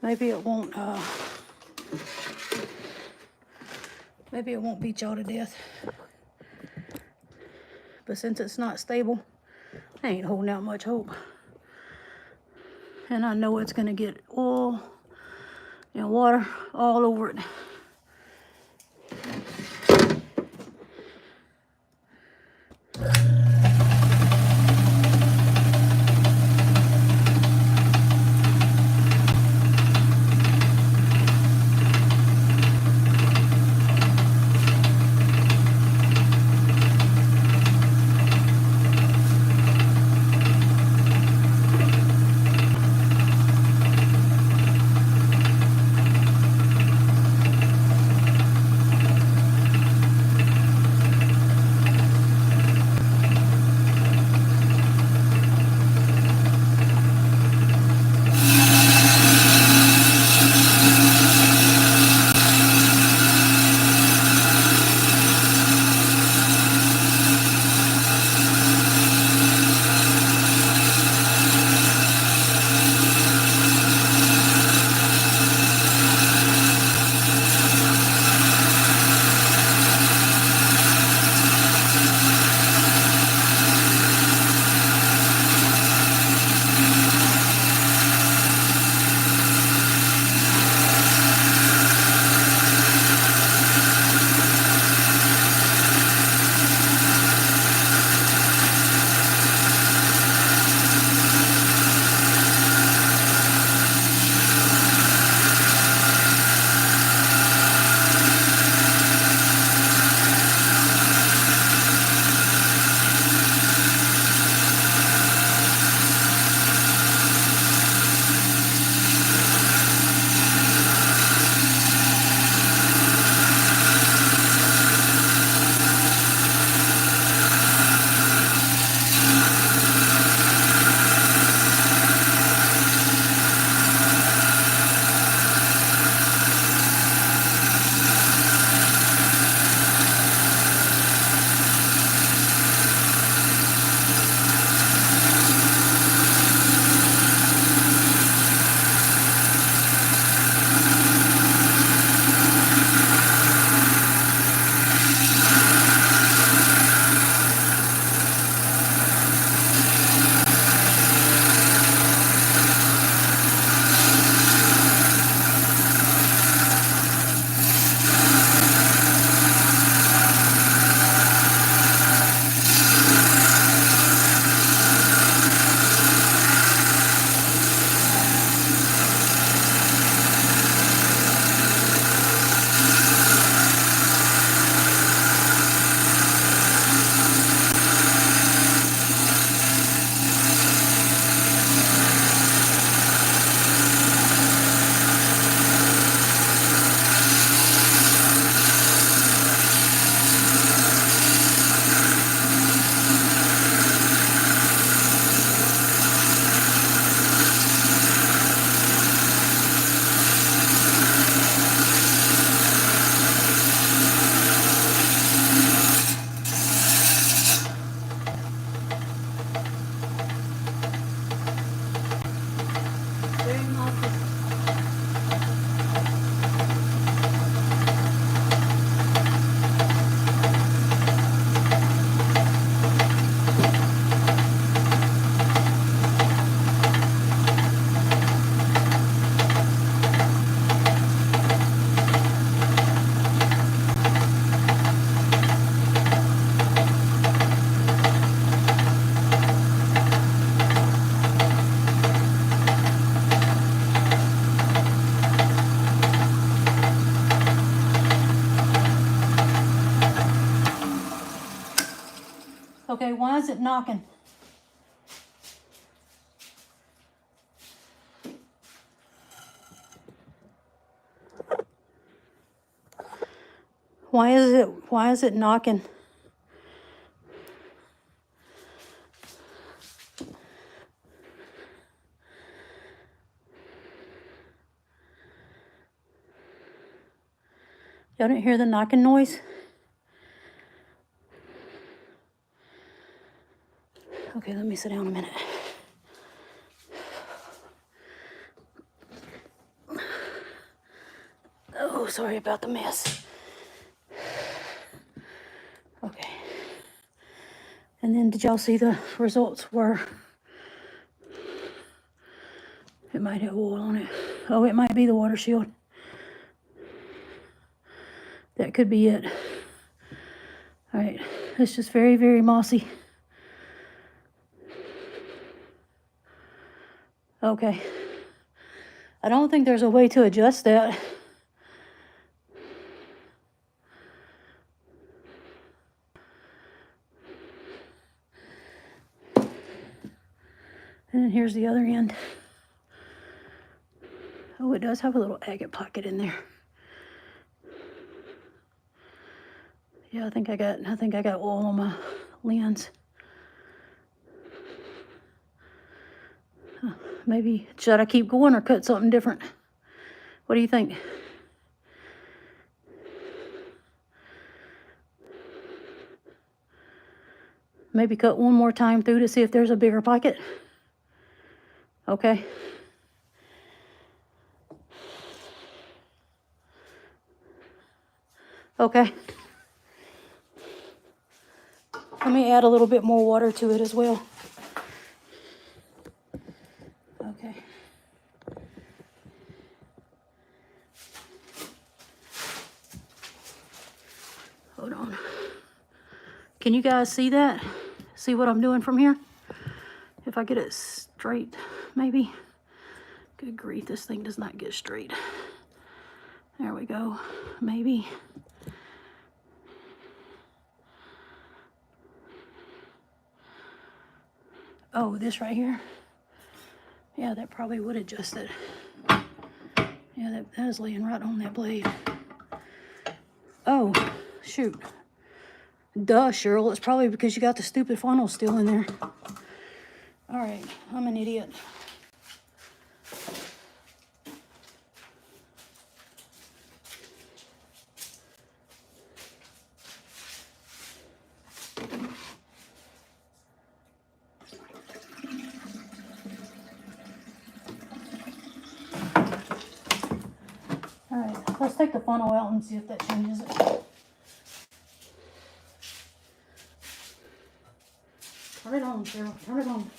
Maybe it won't beat y'all to death. But since it's not stable, I ain't holding out much hope. And I know it's gonna get oil and water all over it. Okay, why is it knocking? Why is it knocking? Y'all didn't hear the knocking noise? Okay, let me sit down a minute. Oh, sorry about the mess. Okay. And then did y'all see the results were, it might have oil on it. Oh, it might be the water shield. That could be it. All right, it's just very, very mossy. Okay. I don't think there's a way to adjust that. And then here's the other end. Oh, it does have a little agate pocket in there. Yeah, I think I got oil on my lens. Huh, maybe should I keep going or cut something different? What do you think? Maybe cut one more time through to see if there's a bigger pocket. Okay. Okay. Let me add a little bit more water to it as well. Okay. Hold on. Can you guys see that? See what I'm doing from here? If I get it straight, maybe. Good grief, this thing does not get straight. There we go. Maybe. Oh, this right here? Yeah, that probably would adjust it. Yeah, that is laying right on that blade. Oh, shoot. Duh, Cheryl. It's probably because you got the stupid funnel still in there. All right, I'm an idiot. All right, let's take the funnel out and see if that changes it. Turn it on, Cheryl. Turn it on.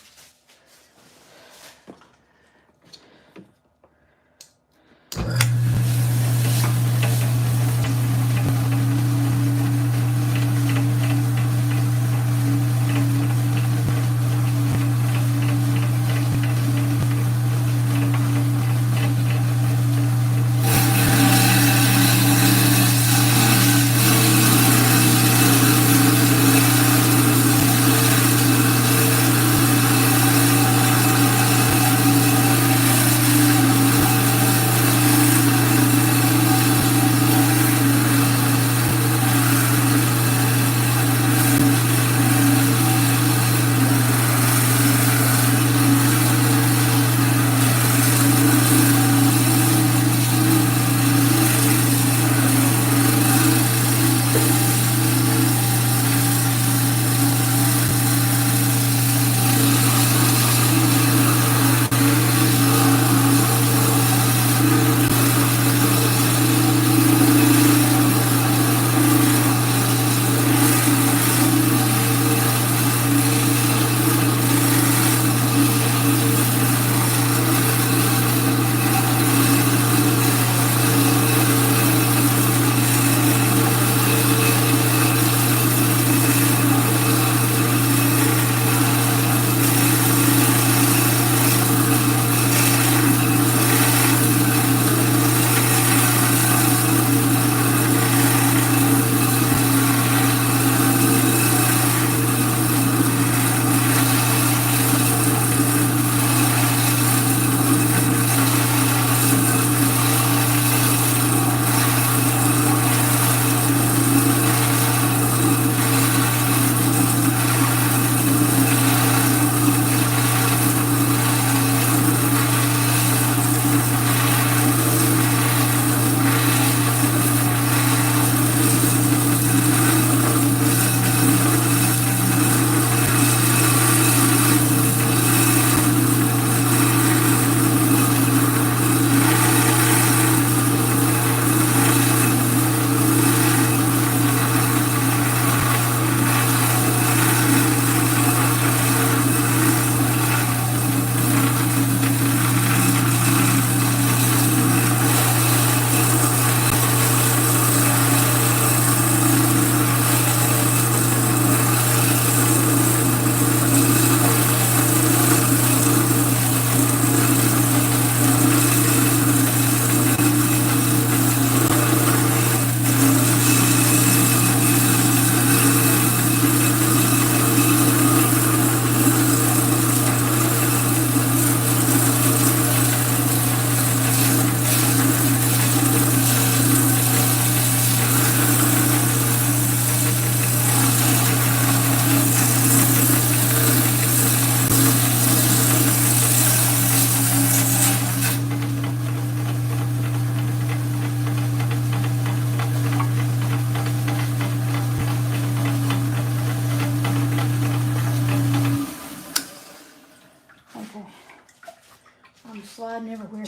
sliding everywhere.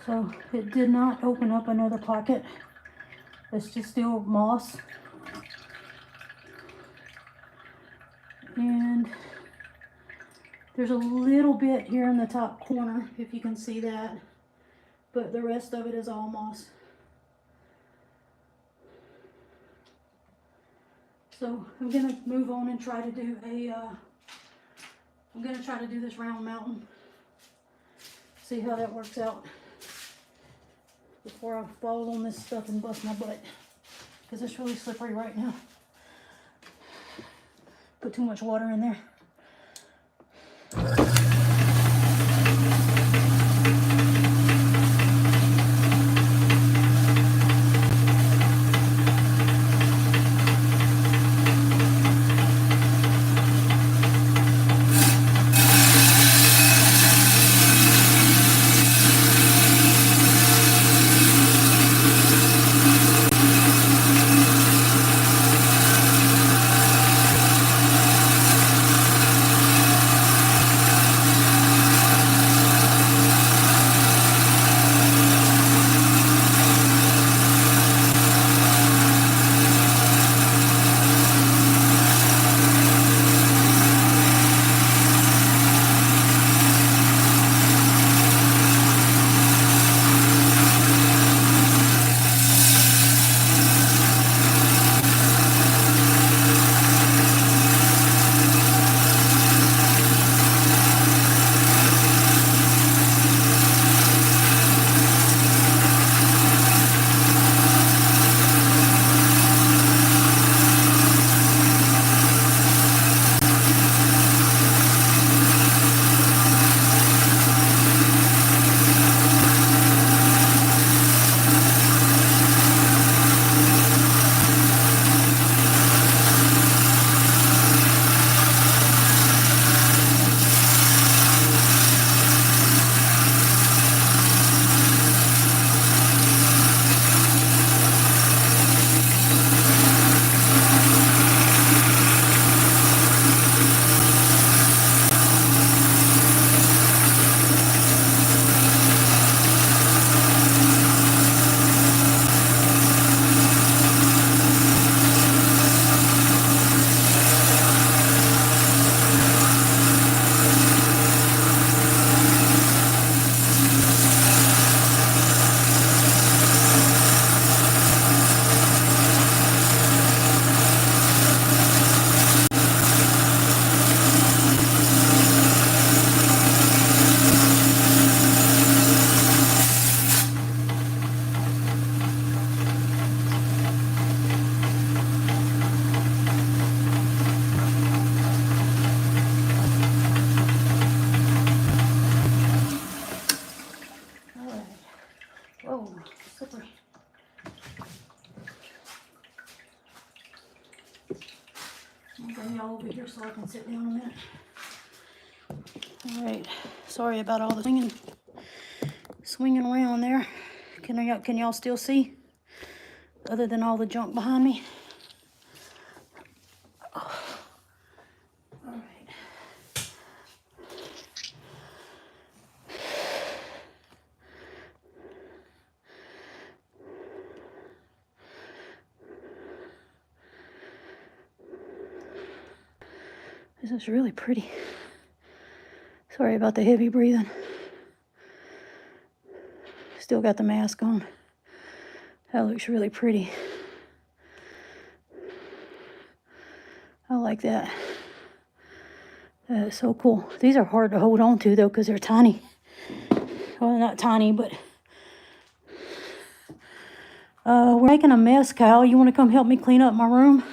So it did not open up another pocket. It's just still moss. And there's a little bit here in the top corner, if you can see that. But the rest of it is all moss. So I'm gonna move on and try to do I'm gonna try to do this round mountain. See how that works out before I fall on this stuff and bust my butt. Because it's really slippery right now. Put too much water in there. Whoa, slippery. I'll bring y'all over here so I can sit down a minute. All right, sorry about all the swinging around there. Can y'all still see? Other than all the junk behind me? Oh. All right. This is really pretty. Sorry about the heavy breathing. Still got the mask on. That looks really pretty. I like that. That is so cool. These are hard to hold on to though because they're tiny. Well, not tiny, but we're making a mess, Kyle. You want to come help me clean up my room?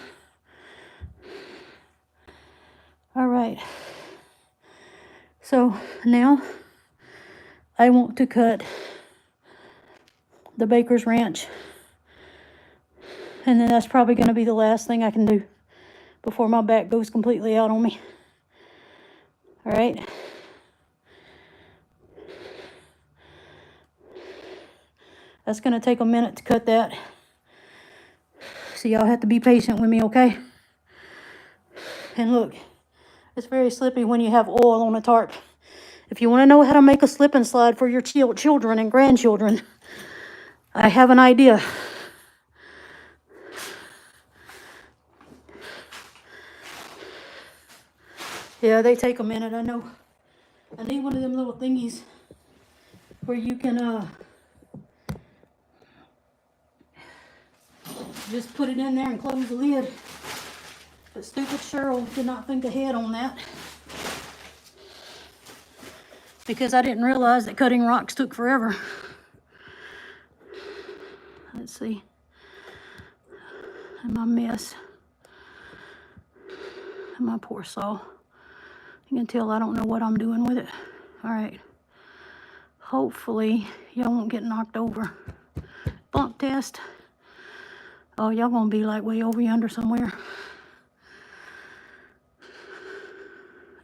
All right. So now I want to cut the Baker's Ranch. And then that's probably going to be the last thing I can do before my back goes completely out on me. All right. That's going to take a minute to cut that. So y'all have to be patient with me, okay? And look, it's very slippy when you have oil on a tarp If you want to know how to make a slip and slide for your children and grandchildren, I have an idea. Yeah, they take a minute, I know. I need one of them little thingies where you can just put it in there and close the lid. But stupid Cheryl did not think ahead on that. Because I didn't realize that cutting rocks took forever. Let's see. And my mess. And my poor saw. You can tell I don't know what I'm doing with it. Alright. Hopefully y'all won't get knocked over. Bump test. Oh, y'all gonna be like way over yonder somewhere.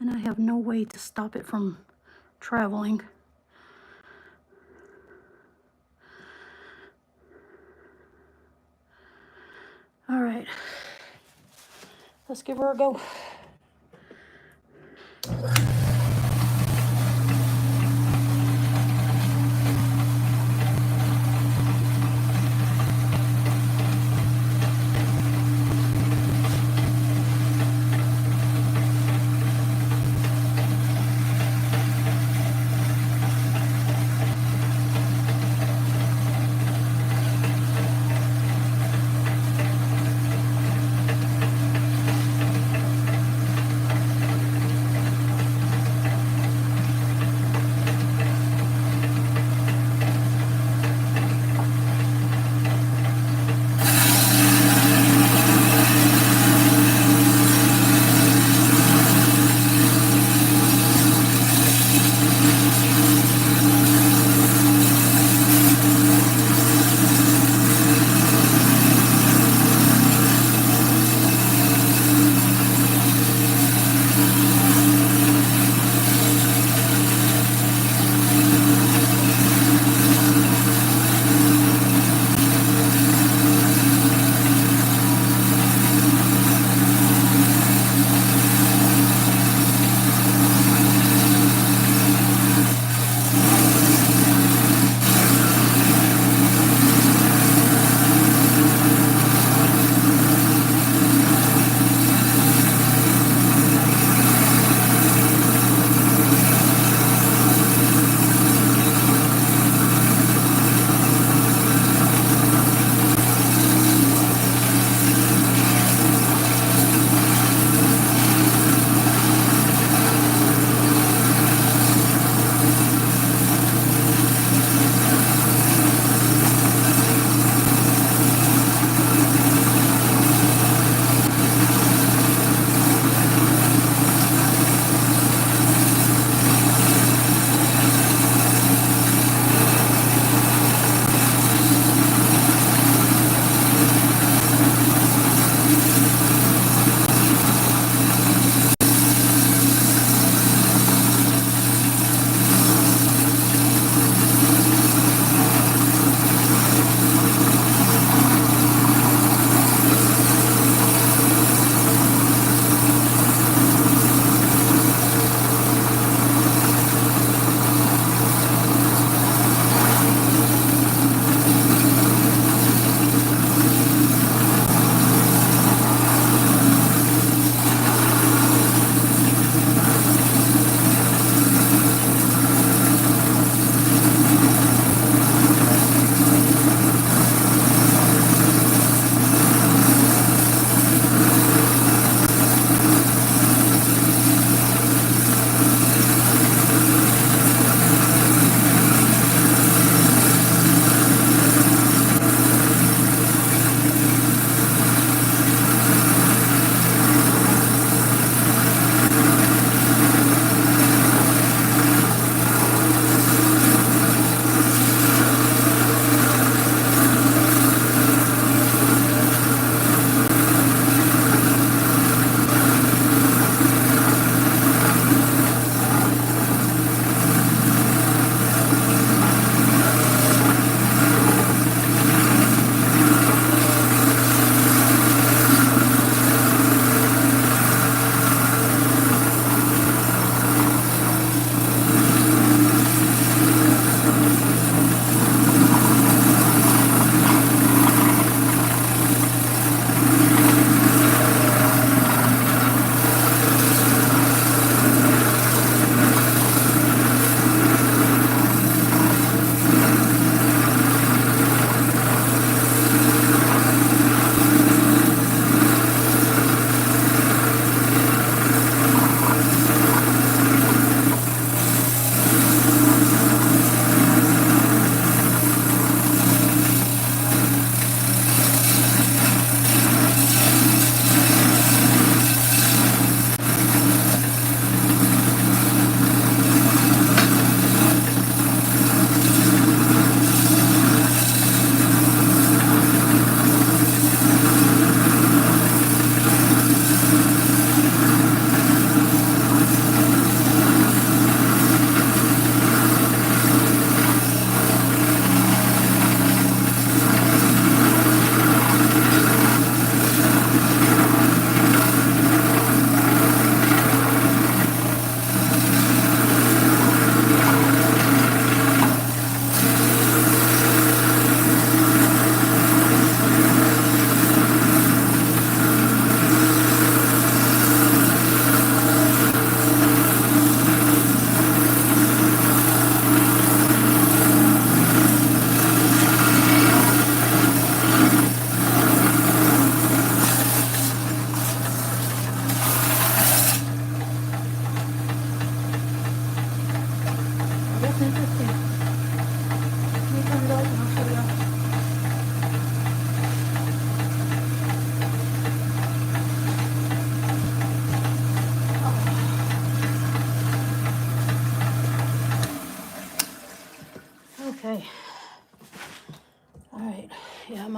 And I have no way to stop it from traveling. All right, let's give her a go.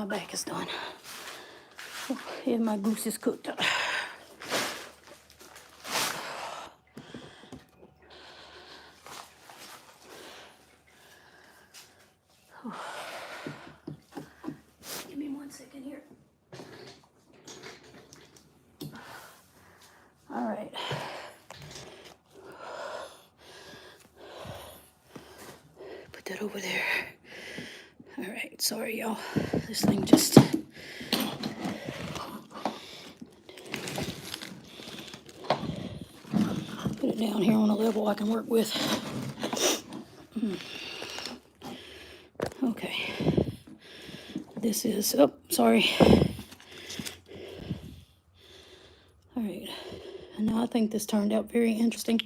back is done. And my goose is cooked. Give me 1 second here. All right. Put that over there. All right, sorry y'all. This thing just... Put it down here on a level I can work with. Okay. This is... Oh, sorry. All right. And now I think this turned out very interesting.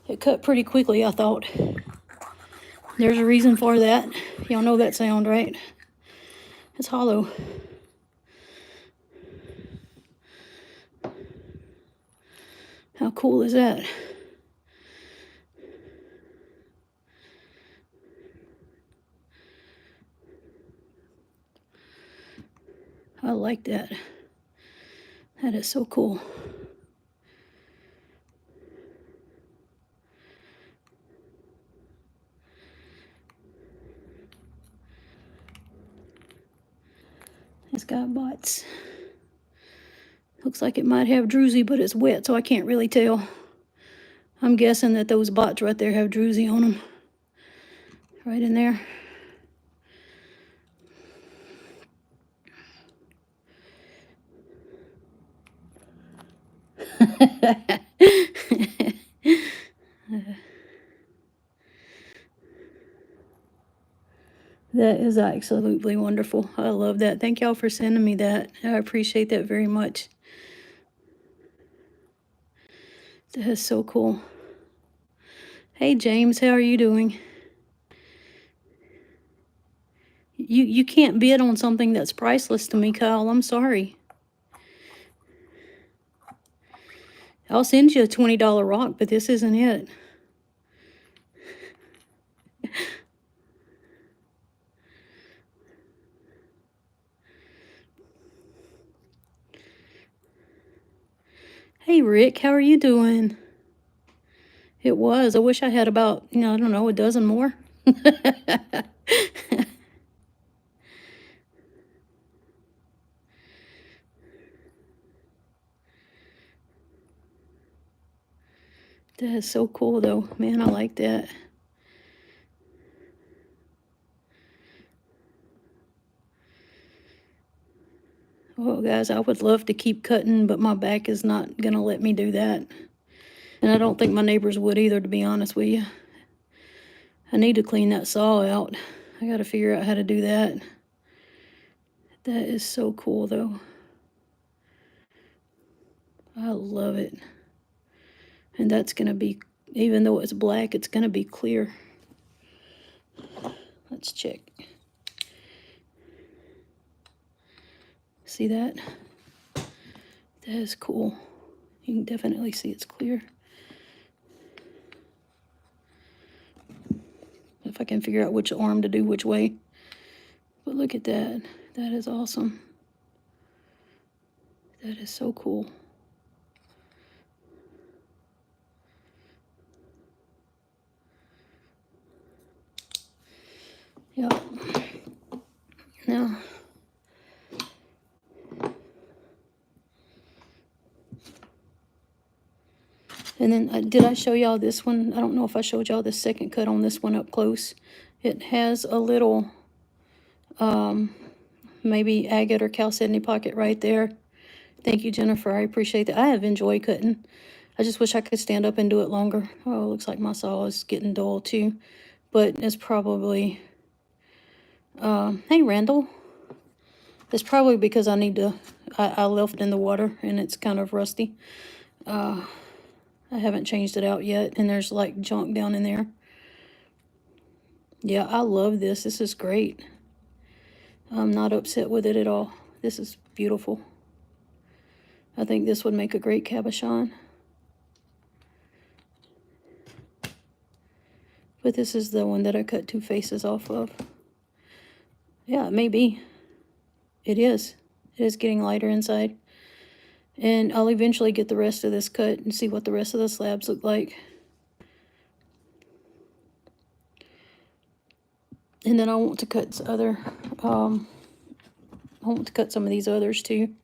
It cut pretty quickly, I thought. There's a reason for that. Y'all know that sound, right? It's hollow. How cool is that? I like that. That is so cool. It's got bots. Looks like it might have druzy, but it's wet, so I can't really tell. I'm guessing that those bots right there have druzy on them. Right in there. That is absolutely wonderful. I love that. Thank y'all for sending me that. I appreciate that very much. That is so cool. Hey James, how are you doing? You can't bid on something that's priceless to me, Kyle. I'm sorry. I'll send you a $20 rock, but this isn't it. Hey Rick, how are you doing? It was. I wish I had about, I don't know, a dozen more. That is so cool, though. Man, I like that. Well, guys, I would love to keep cutting, but my back is not going to let me do that. And I don't think my neighbors would either, to be honest with you. I need to clean that saw out. I got to figure out how to do that. That is so cool, though. I love it. And that's going to be, even though it's black, it's going to be clear. Let's check. See that? That is cool. You can definitely see it's clear. If I can figure out which arm to do which way. But look at that. That is awesome. That is so cool. Yep. Now, and then did I show y'all this one? I don't know if I showed y'all the second cut on this one up close. It has a little maybe agate or chalcedony pocket right there. Thank you, Jennifer. I appreciate that. I have enjoyed cutting. I just wish I could stand up and do it longer. Oh, looks like my saw is getting dull too. But it's probably... hey, Randall. It's probably because I need to... I left it in the water and it's kind of rusty. I haven't changed it out yet, and there's like junk down in there. Yeah, I love this. This is great. I'm not upset with it at all. This is beautiful. I think this would make a great cabochon. But this is the one that I cut two faces off of. Yeah, it may be. It is. It is getting lighter inside. And I'll eventually get the rest of this cut and see what the rest of the slabs look like. And then I want to cut I want to cut some of these others too.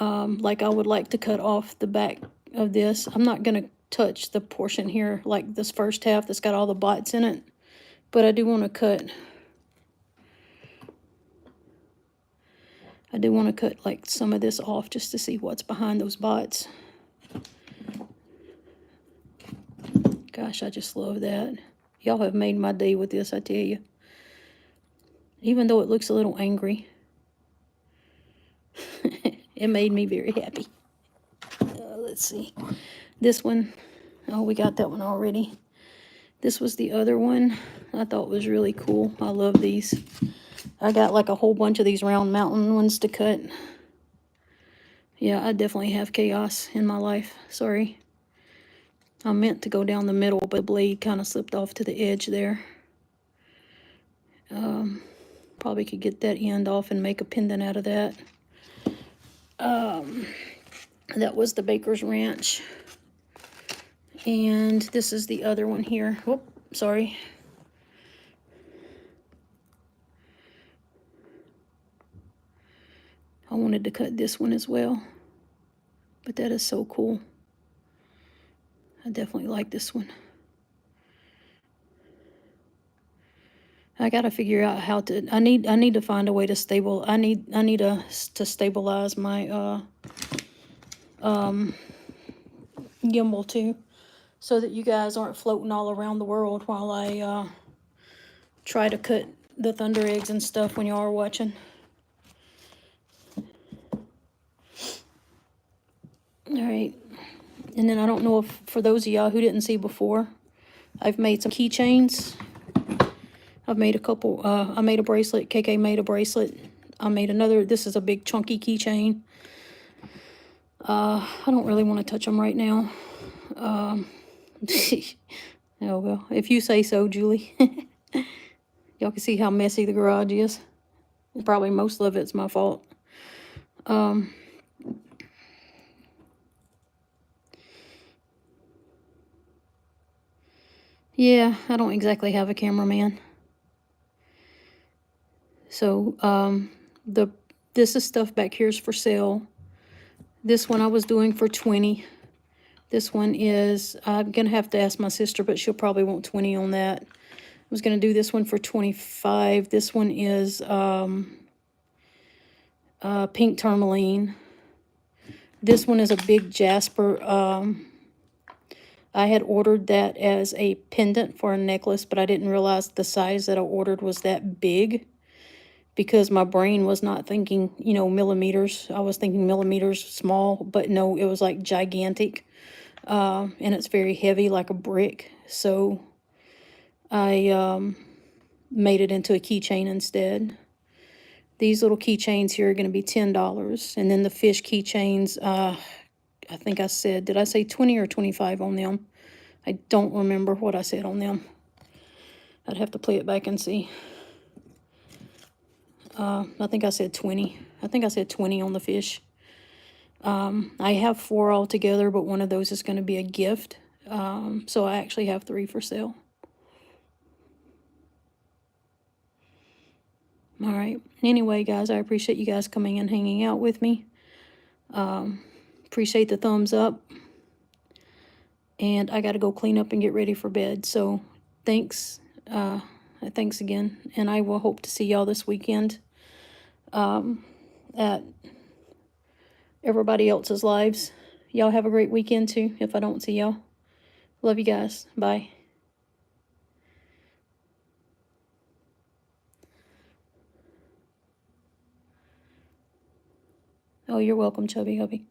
Like I would like to cut off the back of this. I'm not going to touch the portion here, like this first half that's got all the bots in it. But I do want to cut like some of this off just to see what's behind those bots. Gosh, I just love that. Y'all have made my day with this, I tell you. Even though it looks a little angry. It made me very happy. Let's see. This one, oh, we got that one already. This was the other one I thought was really cool. I love these. I got like a whole bunch of these round mountain ones to cut. Yeah, I definitely have chaos in my life. Sorry. I meant to go down the middle, but the blade kind of slipped off to the edge there. Probably could get that end off and make a pendant out of that. That was the Baker's Ranch. And this is the other one here. Whoop, sorry. I wanted to cut this one as well. But that is so cool. I definitely like this one. I gotta figure out how to. I need to find a way to to stabilize my gimbal too, so that you guys aren't floating all around the world while I try to cut the thunder eggs and stuff when y'all are watching. All right, and then I don't know if for those of y'all who didn't see before, I've made some keychains. I've made a couple. I made a bracelet. KK made a bracelet. I made another. This is a big chunky keychain. I don't really want to touch them right now. Oh well, if you say so, Julie. Y'all can see how messy the garage is. Probably most of it's my fault. Yeah, I don't exactly have a cameraman. So, this is stuff back here is for sale. This one I was doing for 20. This one is, I'm going to have to ask my sister, but she'll probably want 20 on that. I was going to do this one for 25. This one is pink tourmaline. This one is a big jasper. I had ordered that as a pendant for a necklace, but I didn't realize the size that I ordered was that big because my brain was not thinking, you know, millimeters. I was thinking millimeters small, but no, it was like gigantic. And it's very heavy like a brick. So I made it into a keychain instead. These little keychains here are going to be $10. And then the fish keychains, I think I said, did I say 20 or 25 on them? I don't remember what I said on them. I'd have to play it back and see. I think I said 20. I think I said 20 on the fish. I have 4 altogether, but one of those is going to be a gift. So I actually have 3 for sale. All right. Anyway, guys, I appreciate you guys coming and hanging out with me. Appreciate the thumbs up. And I got to go clean up and get ready for bed. So thanks. Thanks again. And I will hope to see y'all this weekend at everybody else's lives. Y'all have a great weekend too, if I don't see y'all. Love you guys. Bye. Oh, you're welcome, Chubby Hubby.